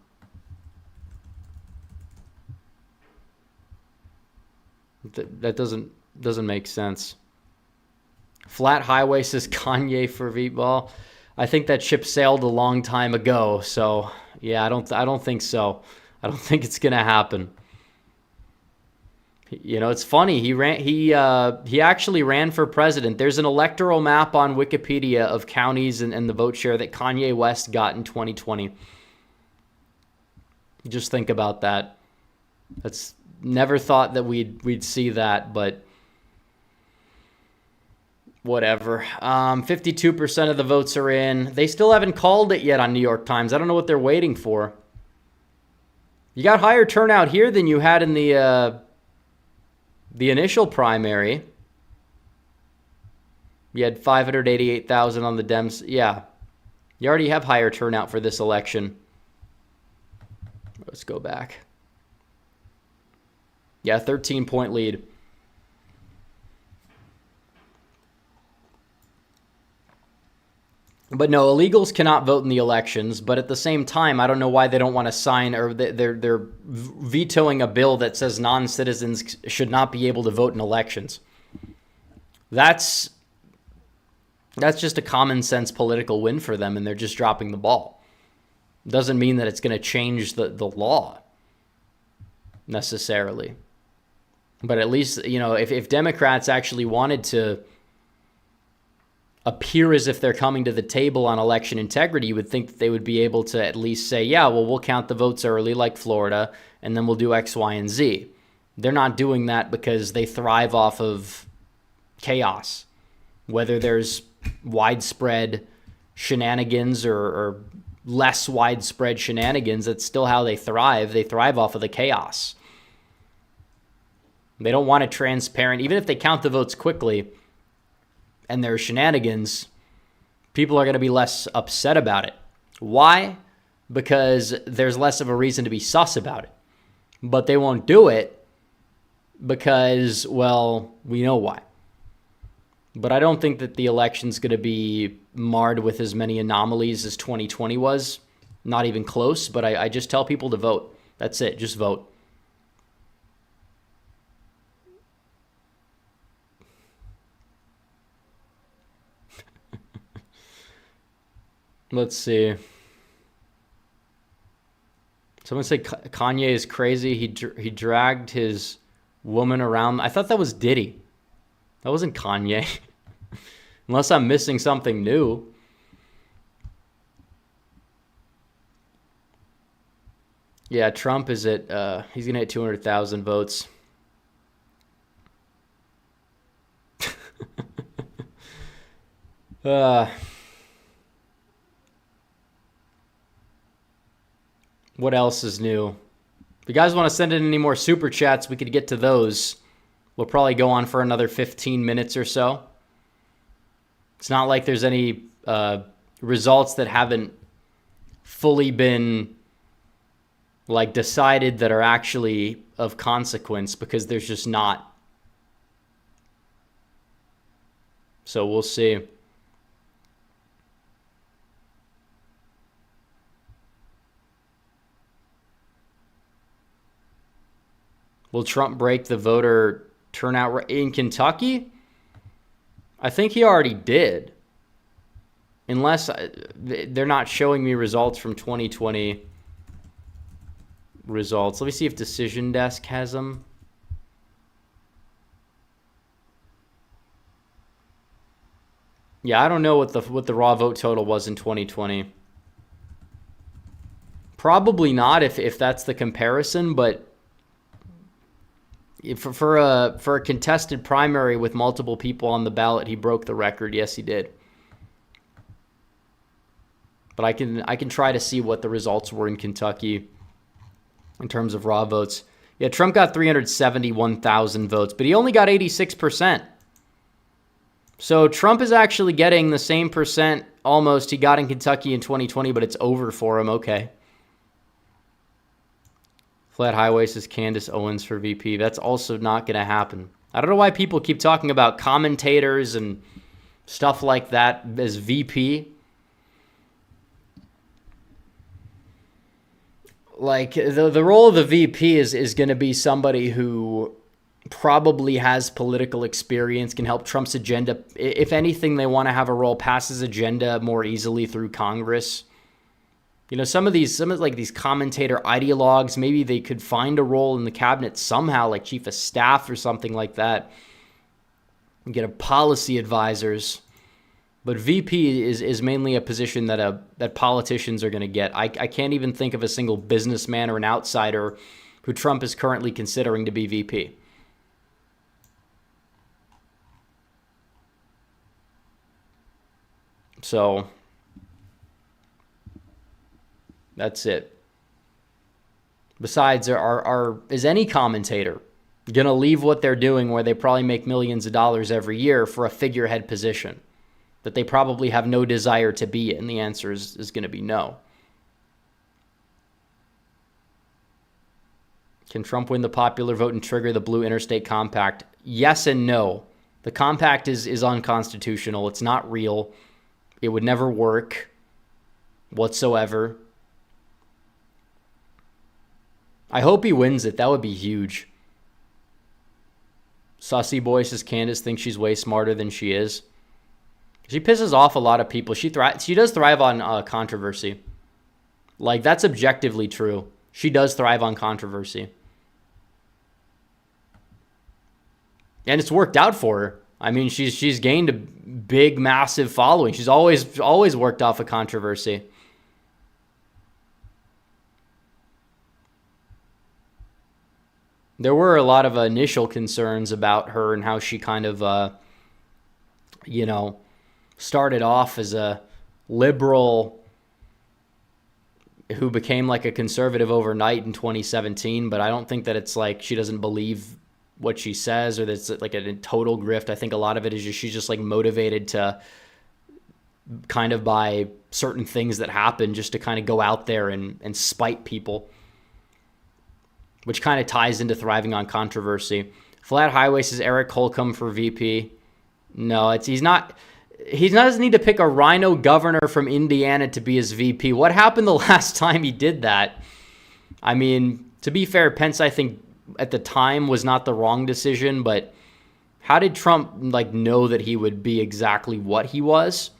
That doesn't make sense. Flat Highway says Kanye for Meatball. I think that ship sailed a long time ago. So yeah, I don't think so. I don't think it's gonna happen. You know, it's funny. He actually ran for president. There's an electoral map on Wikipedia of counties and the vote share that Kanye West got in 2020. Just think about that. That's never thought that we'd see that, but whatever. 52% of the votes are in. They still haven't called it yet on New York Times. I don't know what they're waiting for. You got higher turnout here than you had in the initial primary. You had 588,000 on the Dems. Yeah. You already have higher turnout for this election. Let's go back. Yeah, 13-point lead. But no, illegals cannot vote in the elections. But at the same time, I don't know why they don't want to sign, or they're vetoing a bill that says non-citizens should not be able to vote in elections. That's just a common sense political win for them, and they're just dropping the ball. Doesn't mean that it's going to change the law necessarily. But at least, you know, if Democrats actually wanted to appear as if they're coming to the table on election integrity, you would think that they would be able to at least say, yeah, well, we'll count the votes early like Florida, and then we'll do X, Y, and Z. They're not doing that because they thrive off of chaos. Whether there's widespread shenanigans or less widespread shenanigans, that's still how they thrive. They thrive off of the chaos. They don't want a transparent, even if they count the votes quickly and there's shenanigans, people are going to be less upset about it. Why? Because there's less of a reason to be sus about it. But they won't do it because, well, we know why. But I don't think that the election's going to be marred with as many anomalies as 2020 was. Not even close, but I just tell people to vote. That's it. Just vote. Let's see. Someone said Kanye is crazy. He dragged his woman around. I thought that was Diddy. That wasn't Kanye. Unless I'm missing something new. Yeah, Trump is at, he's going to hit 200,000 votes. What else is new? If you guys want to send in any more super chats, we could get to those. We'll probably go on for another 15 minutes or so. It's not like there's any results that haven't fully been like decided that are actually of consequence, because there's just not. So we'll see. Will Trump break the voter turnout in Kentucky? I think he already did. Unless they're not showing me results from 2020 results. Let me see if Decision Desk has them. Yeah, I don't know what the raw vote total was in 2020. Probably not if that's the comparison, but for a contested primary with multiple people on the ballot, he broke the record. Yes, he did. But I can try to see what the results were in Kentucky in terms of raw votes. Yeah, Trump got 371,000 votes, but he only got 86%. So Trump is actually getting the same percent almost he got in Kentucky in 2020, but it's over for him. Okay. Flat Highway says Candace Owens for VP. That's also not going to happen. I don't know why people keep talking about commentators and stuff like that as VP. Like, the role of the VP is going to be somebody who probably has political experience, can help Trump's agenda. If anything, they want to have a role pass his agenda more easily through Congress. You know, some of these commentator ideologues, maybe they could find a role in the cabinet somehow, like chief of staff or something like that, and get a policy advisors. But VP is mainly a position that politicians are going to get. I can't even think of a single businessman or an outsider who Trump is currently considering to be VP. So that's it. Besides, is any commentator going to leave what they're doing, where they probably make millions of dollars every year, for a figurehead position that they probably have no desire to be in? The answer is going to be no. Can Trump win the popular vote and trigger the Blue Interstate Compact? Yes and no. The compact is unconstitutional. It's not real. It would never work whatsoever. I hope he wins it. That would be huge. Sussy Boy says Candace thinks she's way smarter than she is. She pisses off a lot of people. She does thrive on controversy. Like, that's objectively true. She does thrive on controversy. And it's worked out for her. I mean, she's gained a big, massive following. She's always worked off of controversy. There were a lot of initial concerns about her and how she kind of, started off as a liberal who became like a conservative overnight in 2017. But I don't think that it's like she doesn't believe what she says, or that's like a total grift. I think a lot of it is she's just like motivated to kind of by certain things that happen, just to kind of go out there and spite people, which kind of ties into thriving on controversy. Flat Highway says Eric Holcomb for VP. No, he doesn't need to pick a rhino governor from Indiana to be his VP. What happened the last time he did that? I mean, to be fair, Pence, I think at the time was not the wrong decision, but how did Trump know that he would be exactly what he was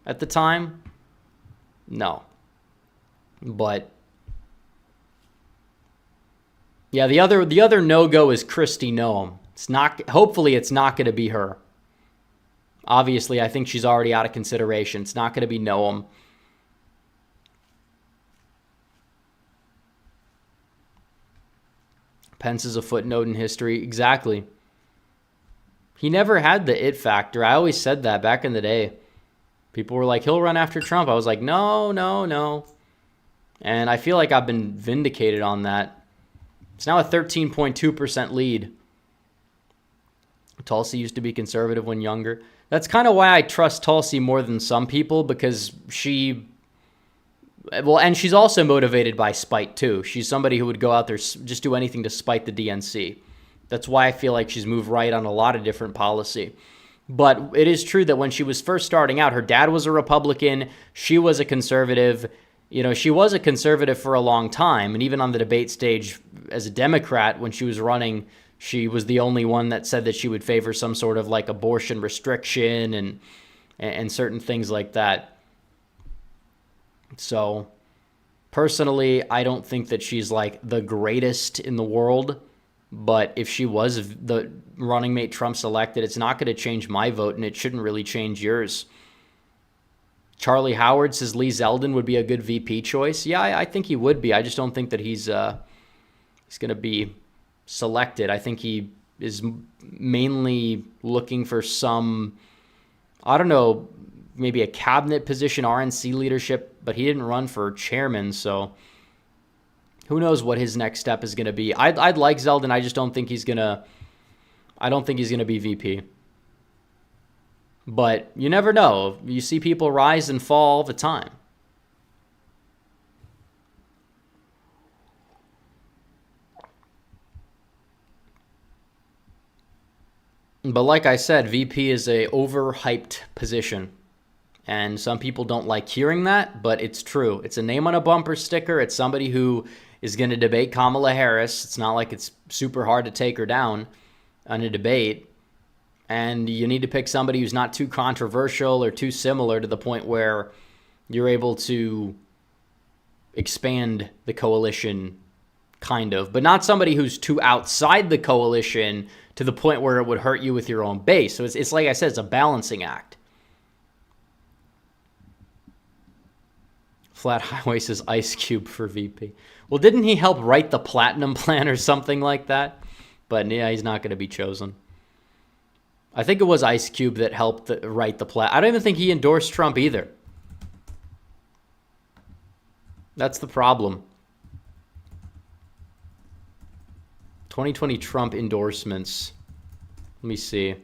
at the time? No. But Yeah, the other no-go is Kristi Noem. It's not. Hopefully, it's not going to be her. Obviously, I think she's already out of consideration. It's not going to be Noem. Pence is a footnote in history. Exactly. He never had the it factor. I always said that back in the day. People were like, he'll run after Trump. I was like, no, no, no. And I feel like I've been vindicated on that. It's now a 13.2% lead. Tulsi used to be conservative when younger. That's kind of why I trust Tulsi more than some people, because and she's also motivated by spite too. She's somebody who would go out there, just do anything to spite the DNC. That's why I feel like she's moved right on a lot of different policy. But it is true that when she was first starting out, her dad was a Republican. She was a conservative. She was a conservative for a long time. And even on the debate stage as a Democrat, when she was running, she was the only one that said that she would favor some sort of like abortion restriction and certain things like that. So personally, I don't think that she's like the greatest in the world. But if she was the running mate Trump selected, it's not going to change my vote, and it shouldn't really change yours. Charlie Howard says Lee Zeldin would be a good VP choice. Yeah, I think he would be. I just don't think that he's going to be selected. I think he is mainly looking for some, I don't know, maybe a cabinet position, RNC leadership, but he didn't run for chairman, so who knows what his next step is going to be. I'd like Zeldin. I just don't think he's going to. I don't think he's going to be VP. But you never know. You see people rise and fall all the time. But like I said, VP is a overhyped position. And some people don't like hearing that, but it's true. It's a name on a bumper sticker. It's somebody who is going to debate Kamala Harris. It's not like it's super hard to take her down on a debate. And you need to pick somebody who's not too controversial or too similar to the point where you're able to expand the coalition, kind of. But not somebody who's too outside the coalition to the point where it would hurt you with your own base. So it's like I said, it's a balancing act. Flat Highway says Ice Cube for VP. Well, didn't he help write the Platinum Plan or something like that? But yeah, he's not going to be chosen. I think it was Ice Cube that helped write the plan. I don't even think he endorsed Trump either. That's the problem. 2020 Trump endorsements. Let me see.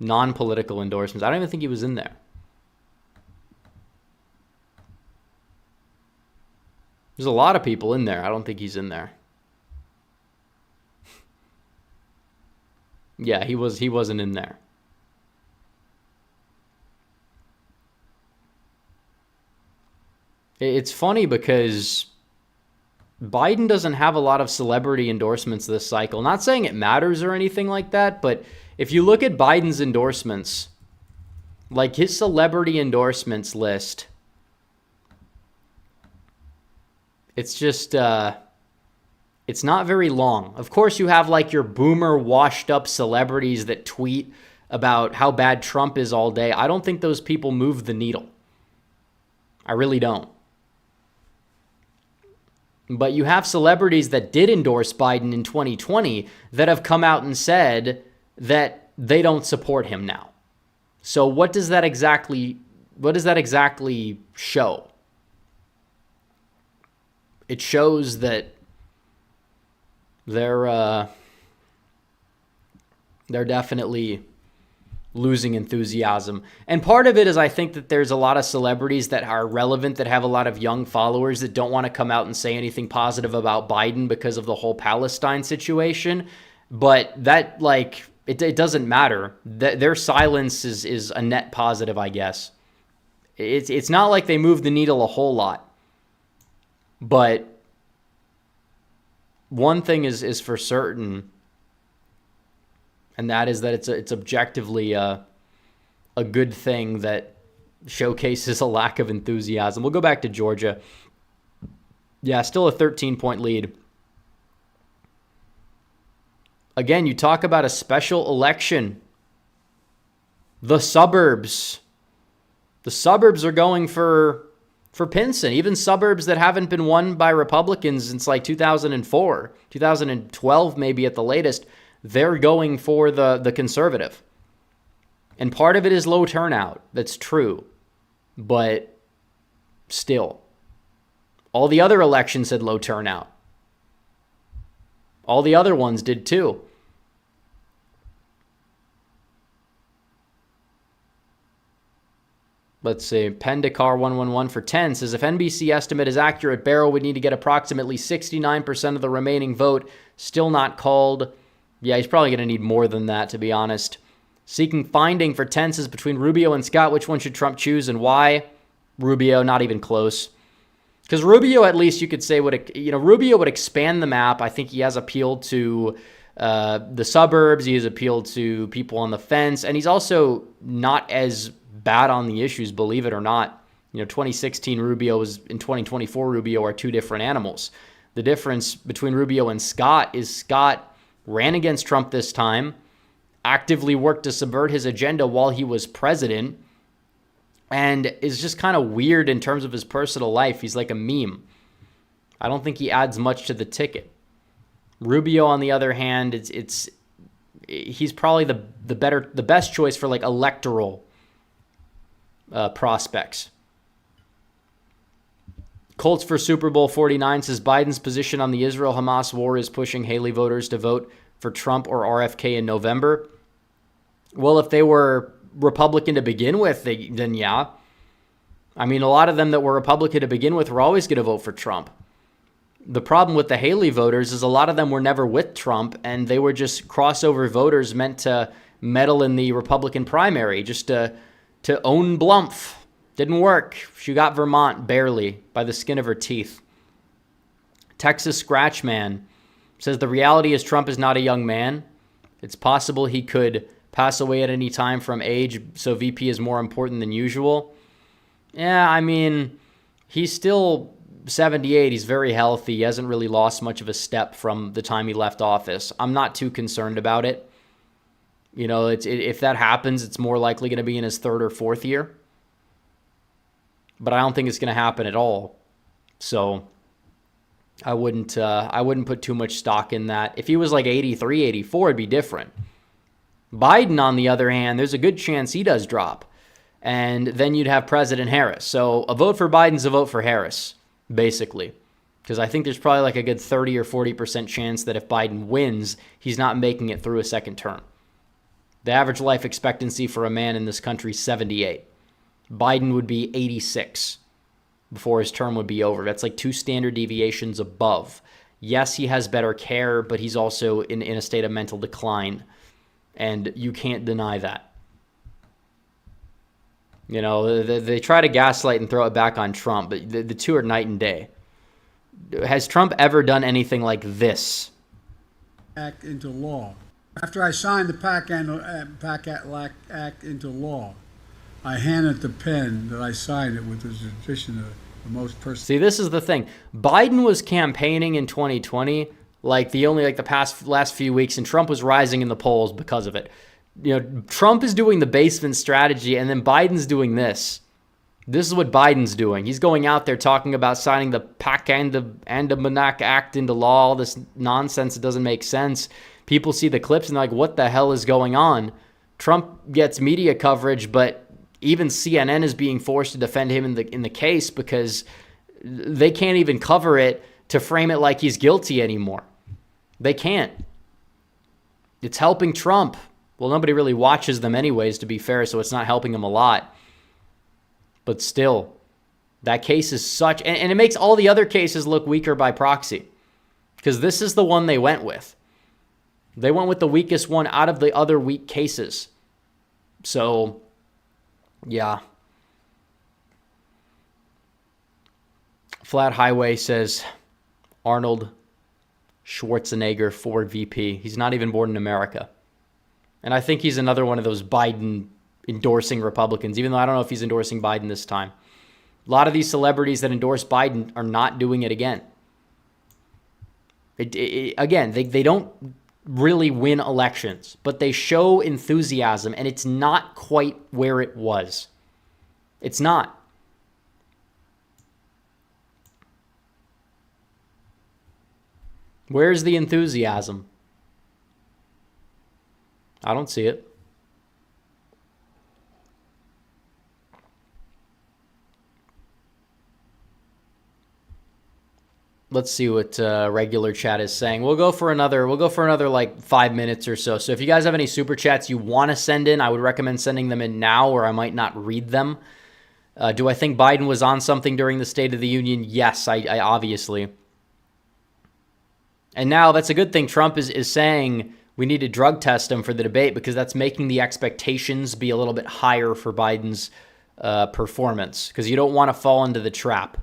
Non-political endorsements. I don't even think he was in there. There's a lot of people in there. I don't think he's in there. Yeah, he wasn't in there. It's funny because Biden doesn't have a lot of celebrity endorsements this cycle. Not saying it matters or anything like that, but if you look at Biden's endorsements, like his celebrity endorsements list, it's just, it's not very long. Of course, you have like your boomer washed up celebrities that tweet about how bad Trump is all day. I don't think those people move the needle. I really don't. But you have celebrities that did endorse Biden in 2020 that have come out and said that they don't support him now. So what does that exactly show? It shows that they're definitely losing enthusiasm. And part of it is I think that there's a lot of celebrities that are relevant that have a lot of young followers that don't want to come out and say anything positive about Biden because of the whole Palestine situation. But that, like, it doesn't matter. Their silence is a net positive, I guess. It's not like they move the needle a whole lot. But one thing is for certain, and that is that it's objectively a good thing that showcases a lack of enthusiasm. We'll go back to Georgia. Yeah, still a 13-point lead. Again, you talk about a special election. The suburbs. The suburbs are going for Pinson. Even suburbs that haven't been won by Republicans since like 2004, 2012 maybe at the latest, they're going for the conservative. And part of it is low turnout. That's true. But still, all the other elections had low turnout. All the other ones did too. Let's see. Pendikar111 for 10 says, if NBC estimate is accurate, Barrow would need to get approximately 69% of the remaining vote. Still not called. Yeah, he's probably going to need more than that, to be honest. Seeking finding for 10 says, between Rubio and Scott, which one should Trump choose and why? Rubio, not even close. Because Rubio, at least you could say, Rubio would expand the map. I think he has appealed to the suburbs. He has appealed to people on the fence. And he's also not as bad on the issues, believe it or not. 2016 Rubio and 2024 Rubio are two different animals. The difference between Rubio and Scott is Scott ran against Trump this time, actively worked to subvert his agenda while he was president, and is just kind of weird in terms of his personal life. He's like a meme. I don't think he adds much to the ticket. Rubio, on the other hand, he's probably the best choice for like electoral prospects. Colts for Super Bowl 49 says Biden's position on the Israel-Hamas war is pushing Haley voters to vote for Trump or RFK in November. Well, if they were Republican to begin with, then yeah. I mean, a lot of them that were Republican to begin with were always going to vote for Trump. The problem with the Haley voters is a lot of them were never with Trump, and they were just crossover voters meant to meddle in the Republican primary, just to own Blumph. Didn't work. She got Vermont barely by the skin of her teeth. Texas Scratchman says the reality is Trump is not a young man. It's possible he could pass away at any time from age, so VP is more important than usual. Yeah, I mean, he's still 78. He's very healthy. He hasn't really lost much of a step from the time he left office. I'm not too concerned about it. If that happens, it's more likely going to be in his third or fourth year. But I don't think it's going to happen at all. So I wouldn't put too much stock in that. If he was like 83, 84, it'd be different. Biden, on the other hand, there's a good chance he does drop. And then you'd have President Harris. So a vote for Biden's a vote for Harris, basically. Because I think there's probably like a good 30 or 40% chance that if Biden wins, he's not making it through a second term. The average life expectancy for a man in this country is 78. Biden would be 86 before his term would be over. That's like 2 standard deviations above. Yes, he has better care, but he's also in a state of mental decline. And you can't deny that. They try to gaslight and throw it back on Trump, but the two are night and day. Has Trump ever done anything like this? Act into law. After I signed the PAC Act into law, I handed the pen that I signed it with the tradition of the most personal. See, this is the thing. Biden was campaigning in 2020 like the last few weeks, and Trump was rising in the polls because of it. Trump is doing the basement strategy, and then Biden's doing this. This is what Biden's doing. He's going out there talking about signing the PAC and the Manac Act into law, all this nonsense that doesn't make sense. People see the clips and they're like, what the hell is going on? Trump gets media coverage, but even CNN is being forced to defend him in the case because they can't even cover it to frame it like he's guilty anymore. They can't. It's helping Trump. Well, nobody really watches them anyways, to be fair, so it's not helping him a lot. But still, that case is such... And it makes all the other cases look weaker by proxy. Because this is the one they went with. They went with the weakest one out of the other weak cases. So, yeah. Flat Highway says Arnold Schwarzenegger, Ford VP. He's not even born in America. And I think he's another one of those Biden endorsing Republicans, even though I don't know if he's endorsing Biden this time. A lot of these celebrities that endorse Biden are not doing it again. Again, they don't really win elections, but they show enthusiasm, and it's not quite where it was. It's not. Where's the enthusiasm? I don't see it. Let's see what regular chat is saying. We'll go for another like 5 minutes or so. So if you guys have any super chats you want to send in, I would recommend sending them in now, or I might not read them. Do I think Biden was on something during the State of the Union? Yes, I obviously. And now that's a good thing. Trump is saying we need to drug test him for the debate, because that's making the expectations be a little bit higher for Biden's performance, because you don't want to fall into the trap.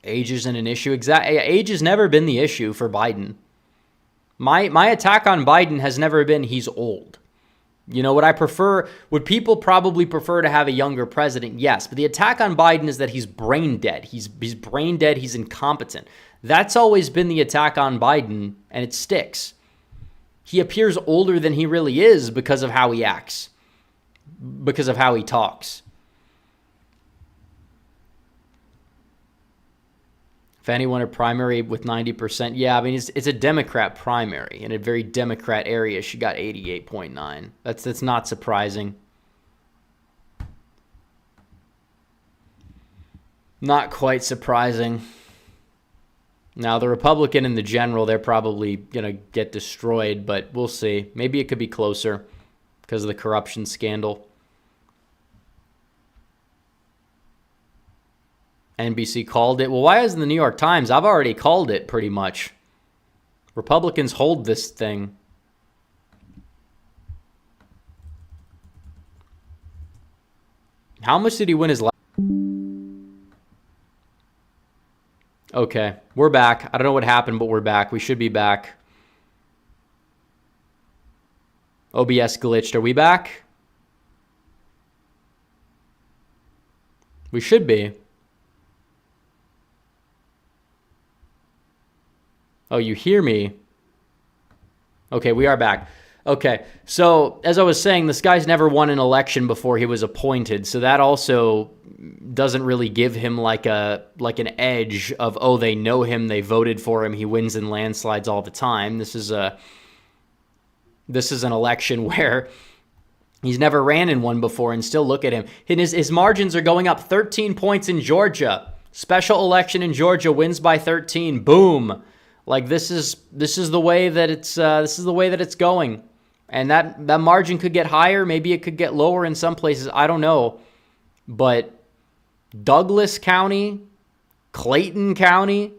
Age isn't an issue. Age has never been the issue for Biden. My attack on Biden has never been he's old. You know, would people probably prefer to have a younger president? Yes, but the attack on Biden is that he's brain dead. He's brain dead, he's incompetent. That's always been the attack on Biden, and it sticks. He appears older than he really is because of how he acts, because of how he talks. If anyone a primary with 90%, yeah, I mean, it's a Democrat primary in a very Democrat area. She got 88.9. That's not surprising. Not quite surprising. Now, the Republican in the general, they're probably going to get destroyed, but we'll see. Maybe it could be closer because of the corruption scandal. NBC called it. Well, why isn't the New York Times? I've already called it pretty much. Republicans hold this thing. How much did he win his last? Okay, we're back. I don't know what happened, but we're back. We should be back. OBS glitched. Are we back? We should be. Oh, you hear me? Okay, we are back. Okay, so as I was saying, this guy's never won an election before he was appointed, so that also doesn't really give him like an edge of, oh, they know him, they voted for him, he wins in landslides all the time. This is an election where he's never ran in one before, and still look at him. His margins are going up 13 points in Georgia. Special election in Georgia, wins by 13. Boom. Like this is the way that it's going. And that margin could get higher, maybe it could get lower in some places, I don't know. But Douglas County, Clayton County,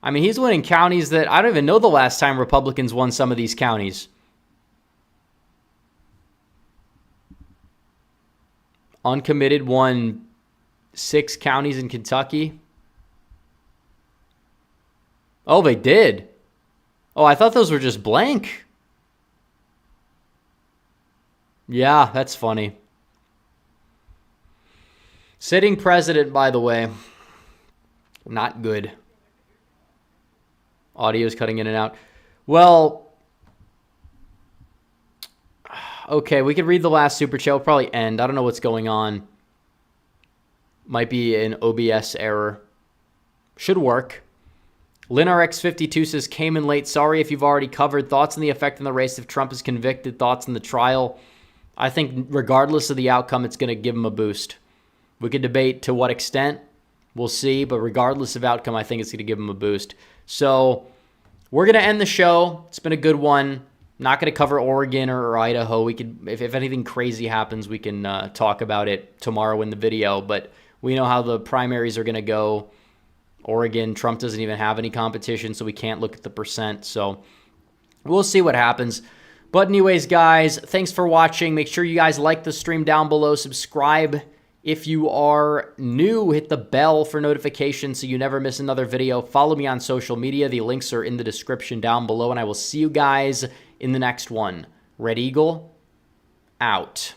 I mean, he's winning counties that I don't even know the last time Republicans won some of these counties. Uncommitted won 6 counties in Kentucky. Oh, they did. Oh, I thought those were just blank. Yeah, that's funny. Sitting president, by the way. Not good. Audio's cutting in and out. Well, okay, we could read the last super chat. We'll probably end. I don't know what's going on. Might be an OBS error. Should work. LinRx52 says, came in late. Sorry if you've already covered. Thoughts on the effect on the race if Trump is convicted? Thoughts on the trial? I think regardless of the outcome, it's going to give him a boost. We could debate to what extent. We'll see. But regardless of outcome, I think it's going to give him a boost. So we're going to end the show. It's been a good one. Not going to cover Oregon or Idaho. We could, if anything crazy happens, we can talk about it tomorrow in the video. But we know how the primaries are going to go. Oregon, Trump doesn't even have any competition, so we can't look at the percent. So we'll see what happens. But anyways, guys, thanks for watching. Make sure you guys like the stream down below. Subscribe if you are new. Hit the bell for notifications so you never miss another video. Follow me on social media. The links are in the description down below, and I will see you guys in the next one. Red Eagle, out.